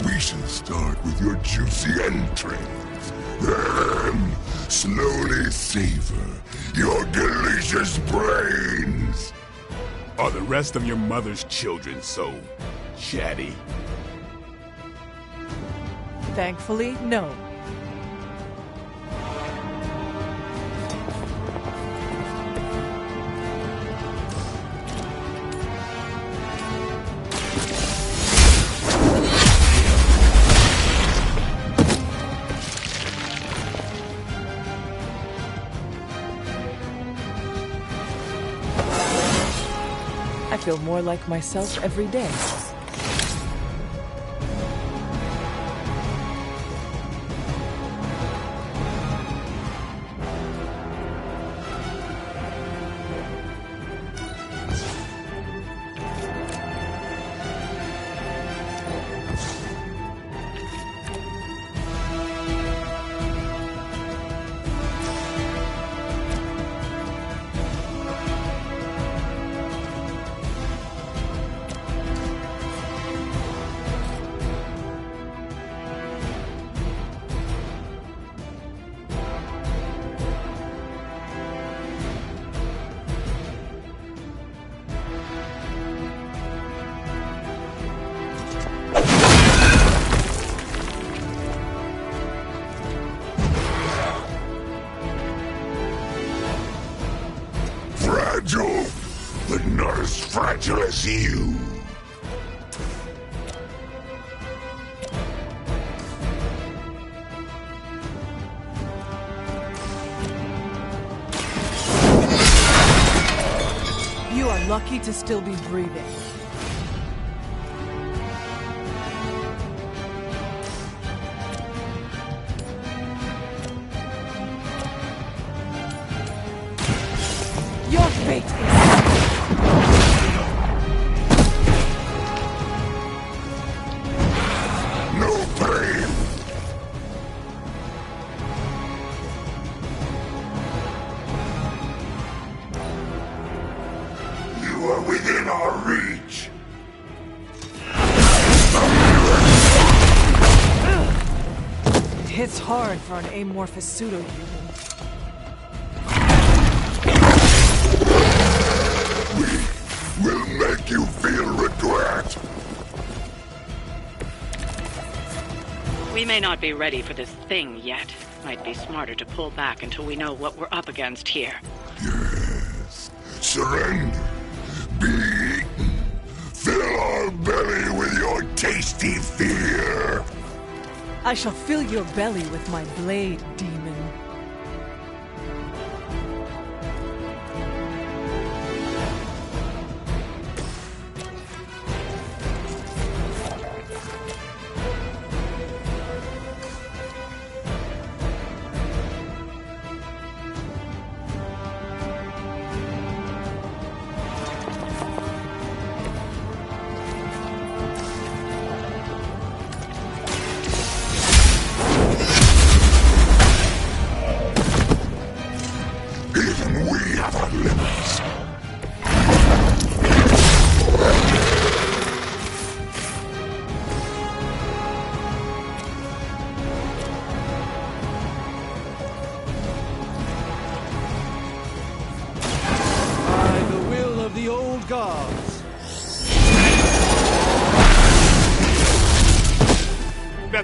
We shall start with your juicy entrails, then slowly savor your delicious brains. Are the rest of your mother's children so chatty? Thankfully, no. I feel more like myself every day. Fragile, but not as fragile as you. You are lucky to still be breathing. Your fate is... No pain. You are within our reach. It hits hard for an amorphous pseudo-human. Will make you feel regret. We may not be ready for this thing yet. Might be smarter to pull back until we know what we're up against here. Yes. Surrender. Be eaten. Fill our belly with your tasty fear. I shall fill your belly with my blade, demon.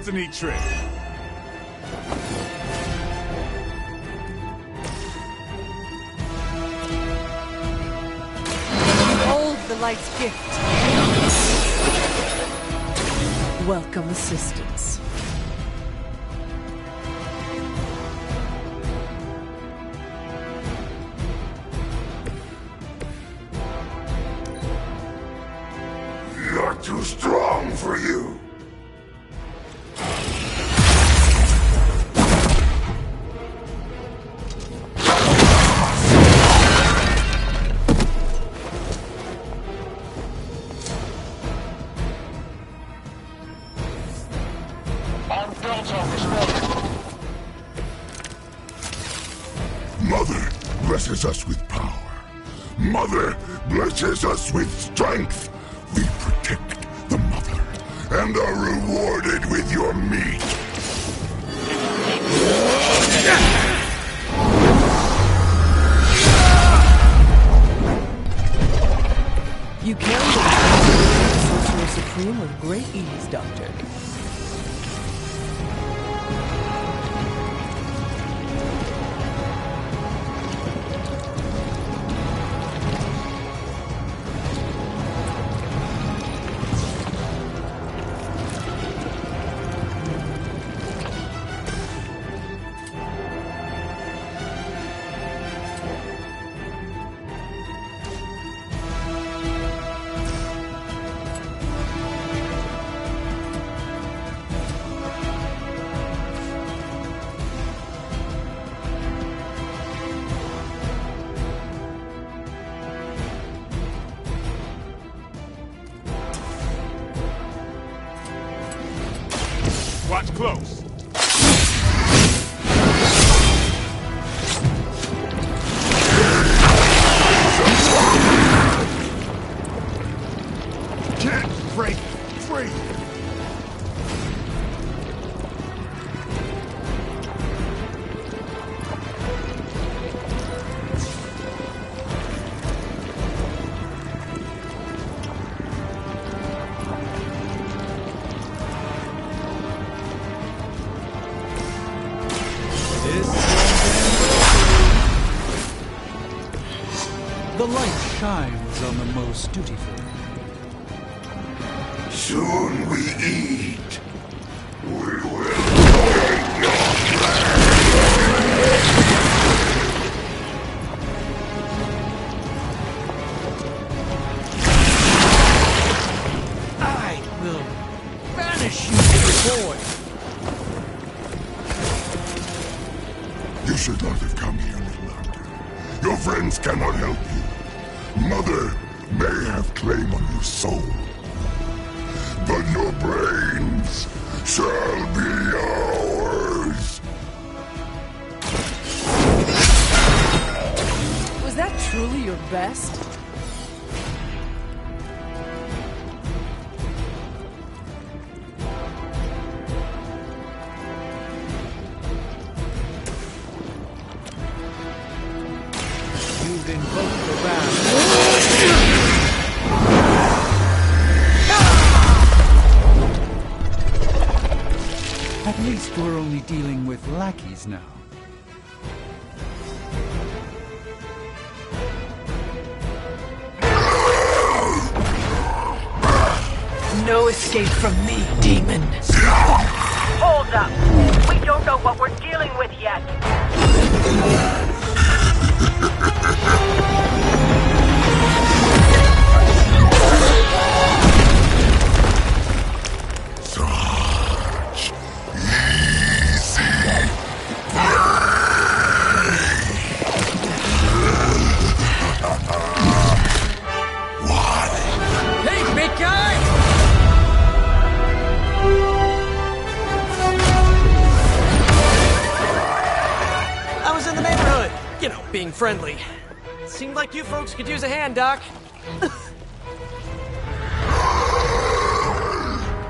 destiny trick. Hold the light's gift. Welcome assistance. You're too strong for you. Mother blesses us with power. Mother blesses us with strength. We protect the mother and are rewarded with your meat. You carry the Sorcerer Supreme with great ease, Doctor. Watch close. Can't break free. The light shines on the most dutiful. Soon we eat. We will take your I will banish you to the void. You should not have come here, little Doctor. Your friends cannot help you. Mother may have claim on your soul, but your brains shall be ours. Was that truly your best? You've invoked the wrath. At least we're only dealing with lackeys now. No escape from me, demon. Hold up. We don't know what we're dealing with yet. Such easy Hey, big guy! I was in the neighborhood, you know, being friendly. Seemed like you folks could use a hand, Doc.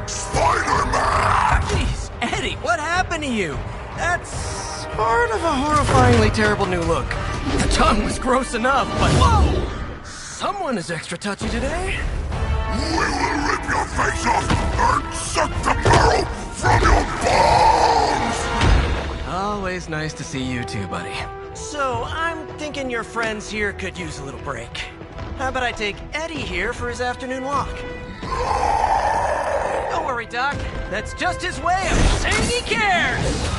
Spider-Man! Jeez, Eddie, what happened to you? That's sort of a horrifyingly terrible new look. The tongue was gross enough, but whoa! Someone is extra touchy today. We will rip your face off and suck the marrow from your Always nice to see you too, buddy. So, I'm thinking your friends here could use a little break. How about I take Eddie here for his afternoon walk? Don't worry, Doc. That's just his way of saying he cares!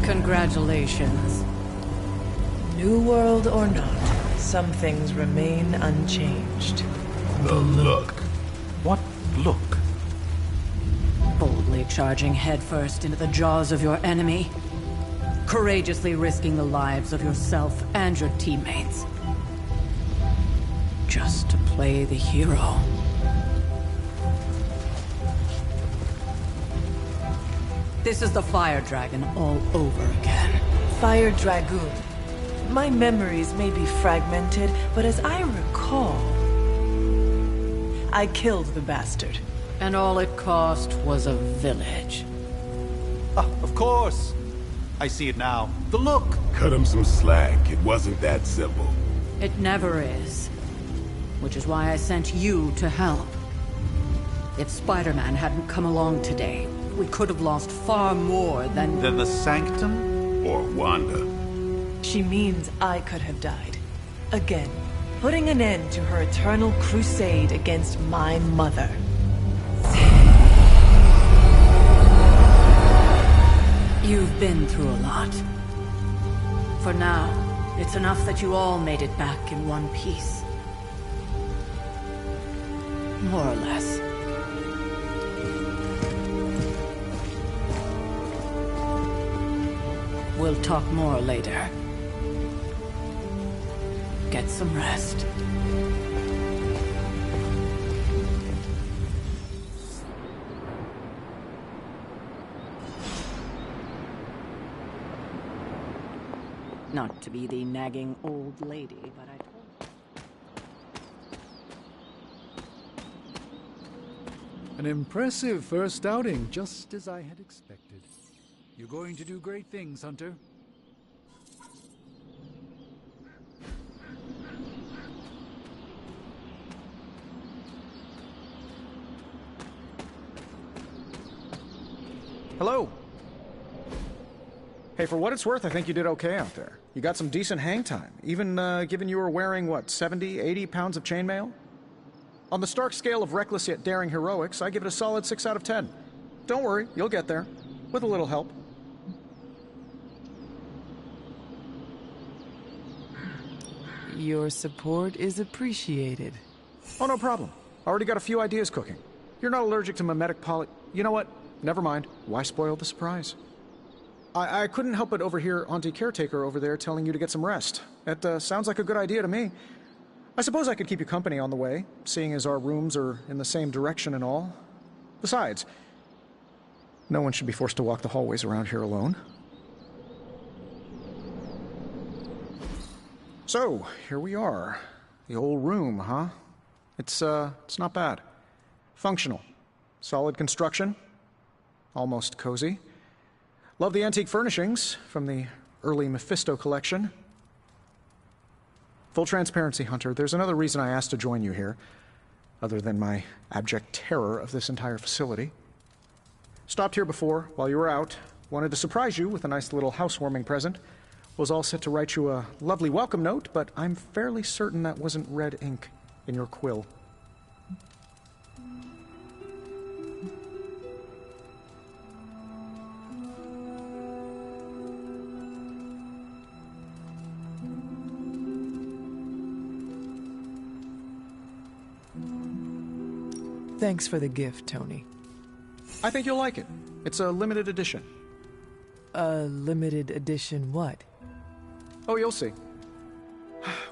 Congratulations. New world or not, some things remain unchanged. The look. What look? Boldly charging headfirst into the jaws of your enemy. Courageously risking the lives of yourself and your teammates. Just to play the hero. This is the Fire Dragon all over again. Fire Dragoon. My memories may be fragmented, but as I recall, I killed the bastard. And all it cost was a village. Ah, of course. I see it now. The look. Cut him some slack. It wasn't that simple. It never is. Which is why I sent you to help. If Spider-Man hadn't come along today, we could have lost far more than the Sanctum? Or Wanda. She means I could have died. Again, putting an end to her eternal crusade against my mother. You've been through a lot. For now, it's enough that you all made it back in one piece. More or less. We'll talk more later. Get some rest. Not to be the nagging old lady, but I told you. An impressive first outing, just as I had expected. You're going to do great things, Hunter. Hello. Hey, for what it's worth, I think you did okay out there. You got some decent hang time, even given you were wearing, what, 70, 80 pounds of chainmail? On the Stark scale of reckless yet daring heroics, I give it a solid 6 out of 10. Don't worry, you'll get there. With a little help. Your support is appreciated. Oh, no problem. Already got a few ideas cooking. You're not allergic to mimetic poly... You know what? Never mind. Why spoil the surprise? I couldn't help but overhear Auntie Caretaker over there telling you to get some rest. That sounds like a good idea to me. I suppose I could keep you company on the way, seeing as our rooms are in the same direction and all. Besides, no one should be forced to walk the hallways around here alone. So, here we are. The old room, huh? It's not bad. Functional. Solid construction. Almost cozy. Love the antique furnishings from the early Mephisto collection. Full transparency, Hunter, there's another reason I asked to join you here, other than my abject terror of this entire facility. Stopped here before, while you were out. Wanted to surprise you with a nice little housewarming present. Was all set to write you a lovely welcome note, but I'm fairly certain that wasn't red ink in your quill. Thanks for the gift, Tony. I think you'll like it. It's a limited edition. A limited edition what? Oh, you'll see.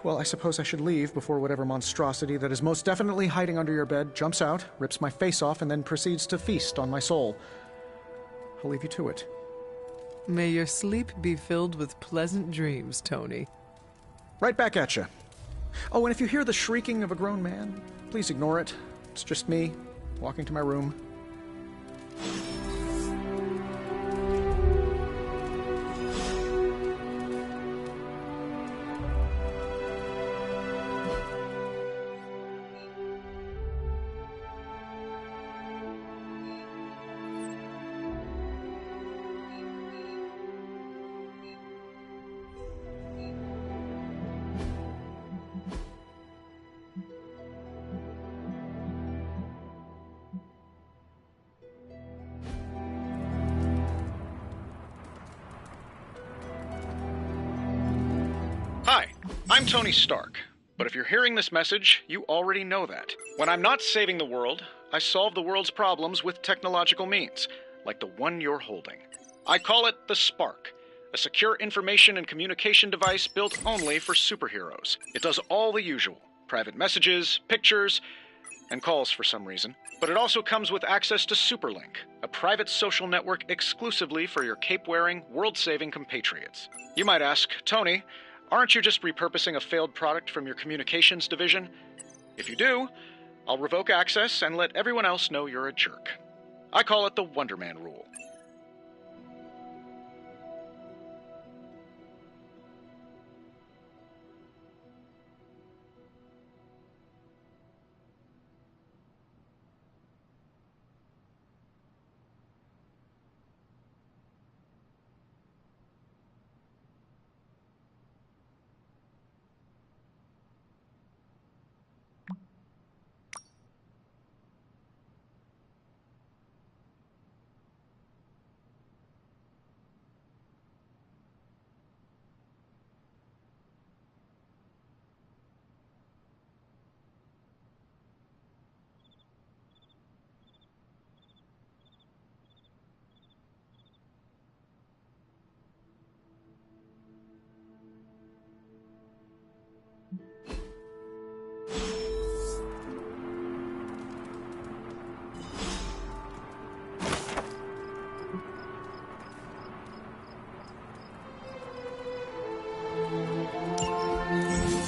Well, I suppose I should leave before whatever monstrosity that is most definitely hiding under your bed jumps out, rips my face off, and then proceeds to feast on my soul. I'll leave you to it. May your sleep be filled with pleasant dreams, Tony. Right back at you. Oh, and if you hear the shrieking of a grown man, please ignore it. It's just me, walking to my room. Hi, I'm Tony Stark, but if you're hearing this message, you already know that. When I'm not saving the world, I solve the world's problems with technological means, like the one you're holding. I call it the Spark, a secure information and communication device built only for superheroes. It does all the usual, private messages, pictures, and calls for some reason. But it also comes with access to Superlink, a private social network exclusively for your cape-wearing, world-saving compatriots. You might ask, Tony, aren't you just repurposing a failed product from your communications division? If you do, I'll revoke access and let everyone else know you're a jerk. I call it the Wonder Man rule.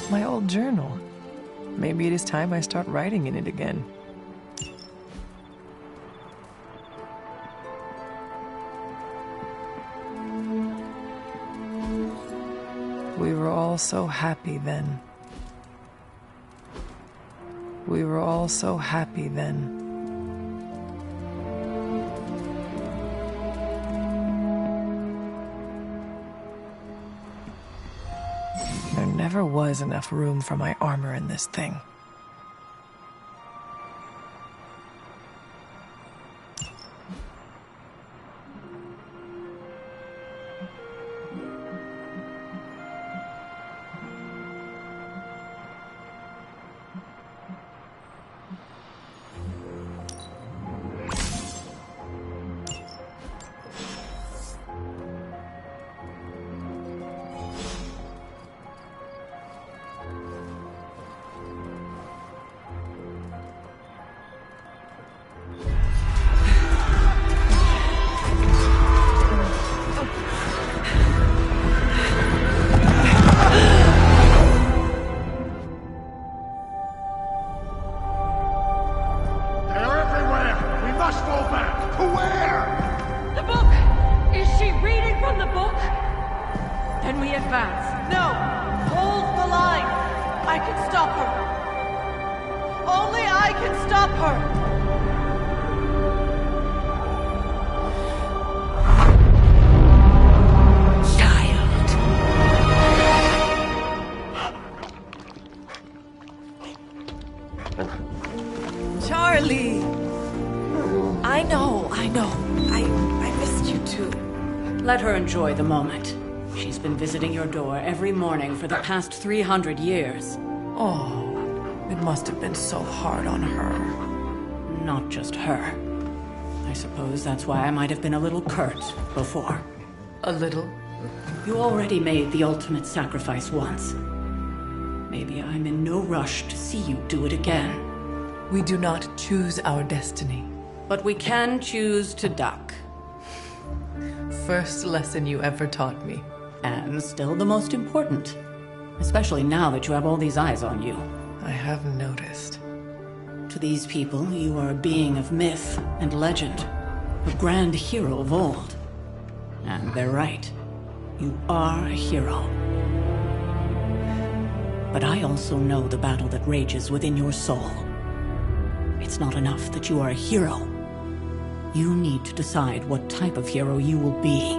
My old journal. Maybe it is time I start writing in it again. We were all so happy then. We were all so happy then. There never was enough room for my armor in this thing. Charlie! I know. I missed you too. Let her enjoy the moment. She's been visiting your door every morning for the past 300 years. Oh, it must have been so hard on her. Not just her. I suppose that's why I might have been a little curt before. A little? You already made the ultimate sacrifice once. maybe I'm in no rush to see you do it again. We do not choose our destiny. But we can choose to duck. First lesson you ever taught me. And still the most important. Especially now that you have all these eyes on you. I have noticed. To these people, you are a being of myth and legend. A grand hero of old. And they're right. You are a hero. But I also know the battle that rages within your soul. It's not enough that you are a hero. You need to decide what type of hero you will be.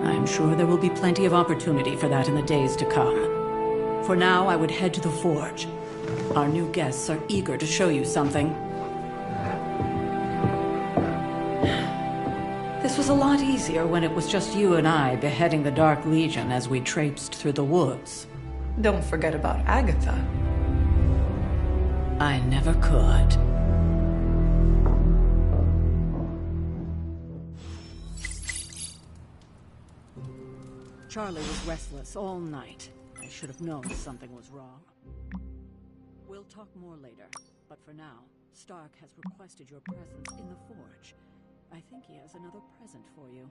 I'm sure there will be plenty of opportunity for that in the days to come. For now, I would head to the Forge. Our new guests are eager to show you something. This was a lot easier when it was just you and I beheading the Dark Legion as we traipsed through the woods. Don't forget about Agatha. I never could. Charlie was restless all night. I should have known something was wrong. We'll talk more later, but for now, Stark has requested your presence in the Forge. I think he has another present for you.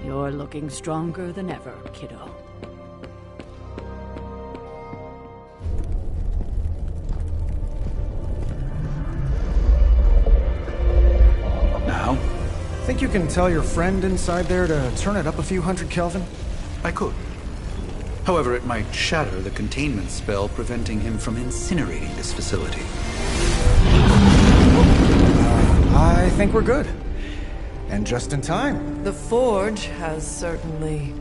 You're looking stronger than ever, kiddo. Now? Think you can tell your friend inside there to turn it up a few hundred Kelvin? I could. However, it might shatter the containment spell preventing him from incinerating this facility. I think we're good. And just in time. The Forge has certainly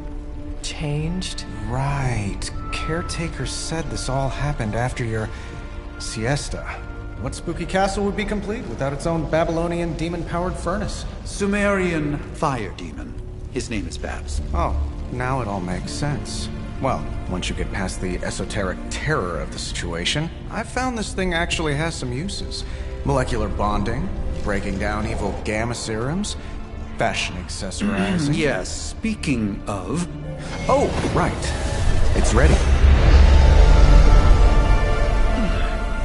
changed. Right. Caretaker said this all happened after your siesta. What spooky castle would be complete without its own Babylonian demon-powered furnace? Sumerian fire demon. His name is Babs. Oh, now it all makes sense. Well, once you get past the esoteric terror of the situation, I've found this thing actually has some uses. Molecular bonding, breaking down evil gamma serums, fashion accessorizing. Yes, speaking of... Oh, right. It's ready.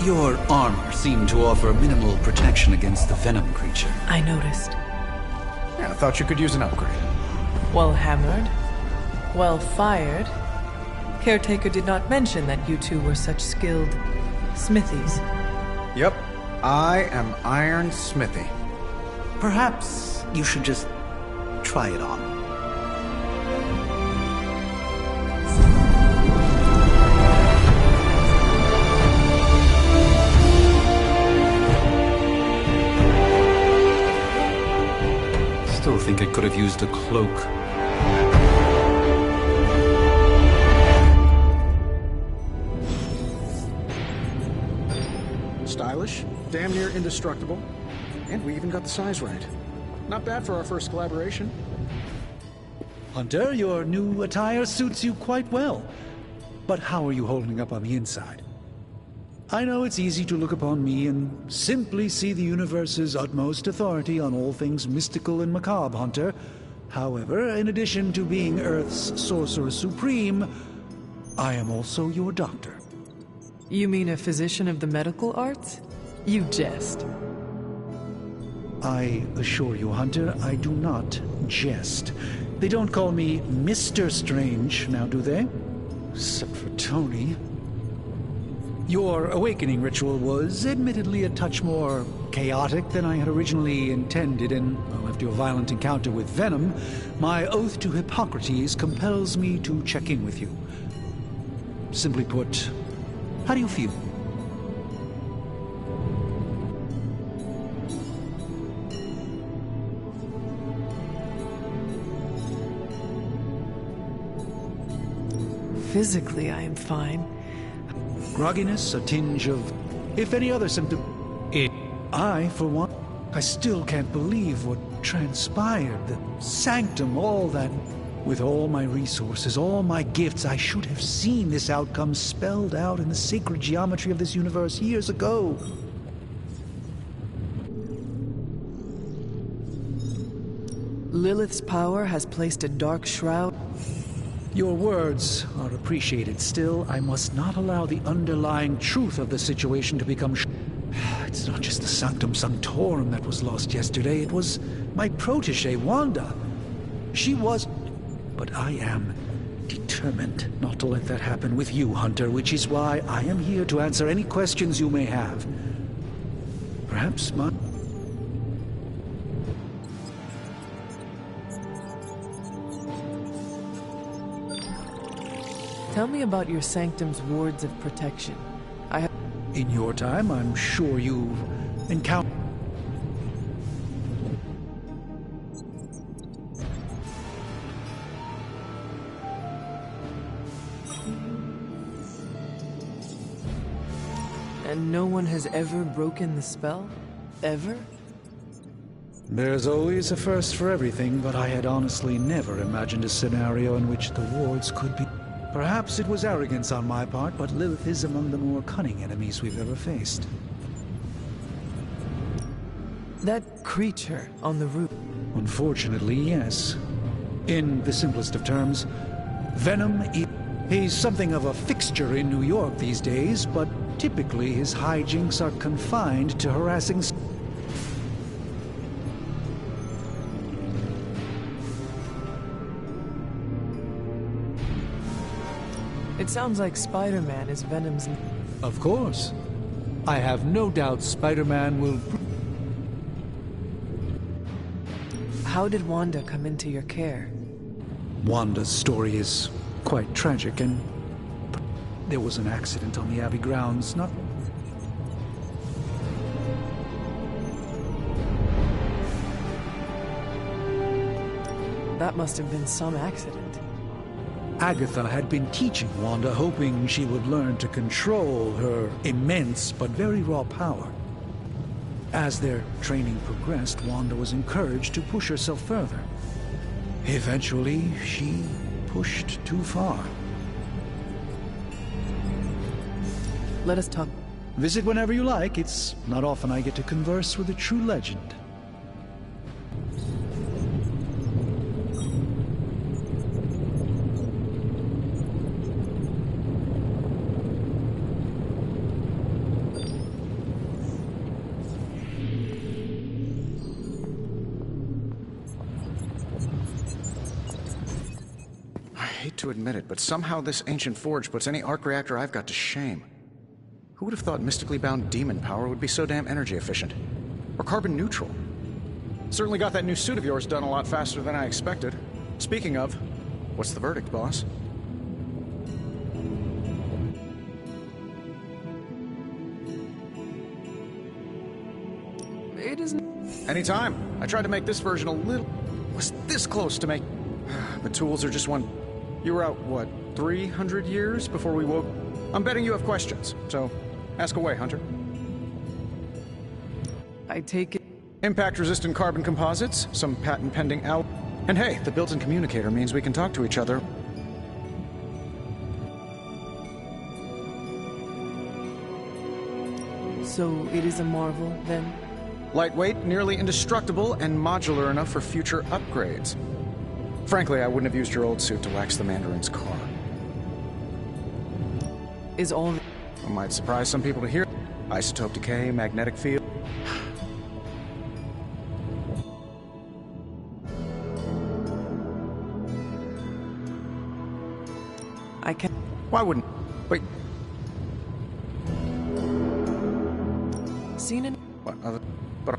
Your armor seemed to offer minimal protection against the venom creature. I noticed. Yeah, I thought you could use an upgrade. Well hammered, well fired. Caretaker did not mention that you two were such skilled smithies. Yep, I am Iron Smithy. Perhaps you should just try it on. Still think it could have used a cloak. Stylish, damn near indestructible, and we even got the size right. Not bad for our first collaboration. Hunter, your new attire suits you quite well. But how are you holding up on the inside? I know it's easy to look upon me and simply see the universe's utmost authority on all things mystical and macabre, Hunter. However, in addition to being Earth's Sorcerer Supreme, I am also your doctor. You mean a physician of the medical arts? You jest. I assure you, Hunter, I do not jest. They don't call me Mr. Strange, now do they? Except for Tony. Your awakening ritual was admittedly a touch more chaotic than I had originally intended, and well, after your violent encounter with Venom, my oath to Hippocrates compels me to check in with you. Simply put, how do you feel? Physically, I am fine. Grogginess, a tinge of, if any other symptom. I, for one, I still can't believe what transpired. The sanctum, all that. With all my resources, all my gifts, I should have seen this outcome spelled out in the sacred geometry of this universe years ago. Lilith's power has placed a dark shroud. Your words are appreciated. Still, I must not allow the underlying truth of the situation to become It's not just the Sanctum Sanctorum that was lost yesterday. It was my protege, Wanda. She was... But I am determined not to let that happen with you, Hunter, which is why I am here to answer any questions you may have. Perhaps my... Tell me about your Sanctum's wards of protection. I have... In your time, I'm sure you've encountered... And no one has ever broken the spell? Ever? There's always a first for everything, but I had honestly never imagined a scenario in which the wards could be... Perhaps it was arrogance on my part, but Lilith is among the more cunning enemies we've ever faced. That creature on the roof. Unfortunately, yes. In the simplest of terms, Venom... He's something of a fixture in New York these days, but typically his hijinks are confined to harassing... It sounds like Spider-Man is Venom's... Of course. I have no doubt Spider-Man will... How did Wanda come into your care? Wanda's story is quite tragic, and... There was an accident on the Abbey grounds, not... That must have been some accident. Agatha had been teaching Wanda, hoping she would learn to control her immense but very raw power. As their training progressed, Wanda was encouraged to push herself further. Eventually, she pushed too far. Let us talk. Visit whenever you like. It's not often I get to converse with a true legend. To admit it, but somehow this ancient forge puts any arc reactor I've got to shame. Who would have thought mystically bound demon power would be so damn energy efficient? Or carbon neutral? Certainly got that new suit of yours done a lot faster than I expected. Speaking of, what's the verdict, boss? It isn't... Anytime. I tried to make this version a little... was this close to make... The tools are just one... You were out, what, 300 years before we woke? I'm betting you have questions, so ask away, Hunter. I take it... Impact-resistant carbon composites, some patent-pending And hey, the built-in communicator means we can talk to each other. . So it is a marvel, then? Lightweight, nearly indestructible, and modular enough for future upgrades. Frankly, I wouldn't have used your old suit to wax the Mandarin's car. Is all... It might surprise some people to hear. Isotope decay, magnetic field... I can... Why wouldn't... Wait... Seen it? What other... But...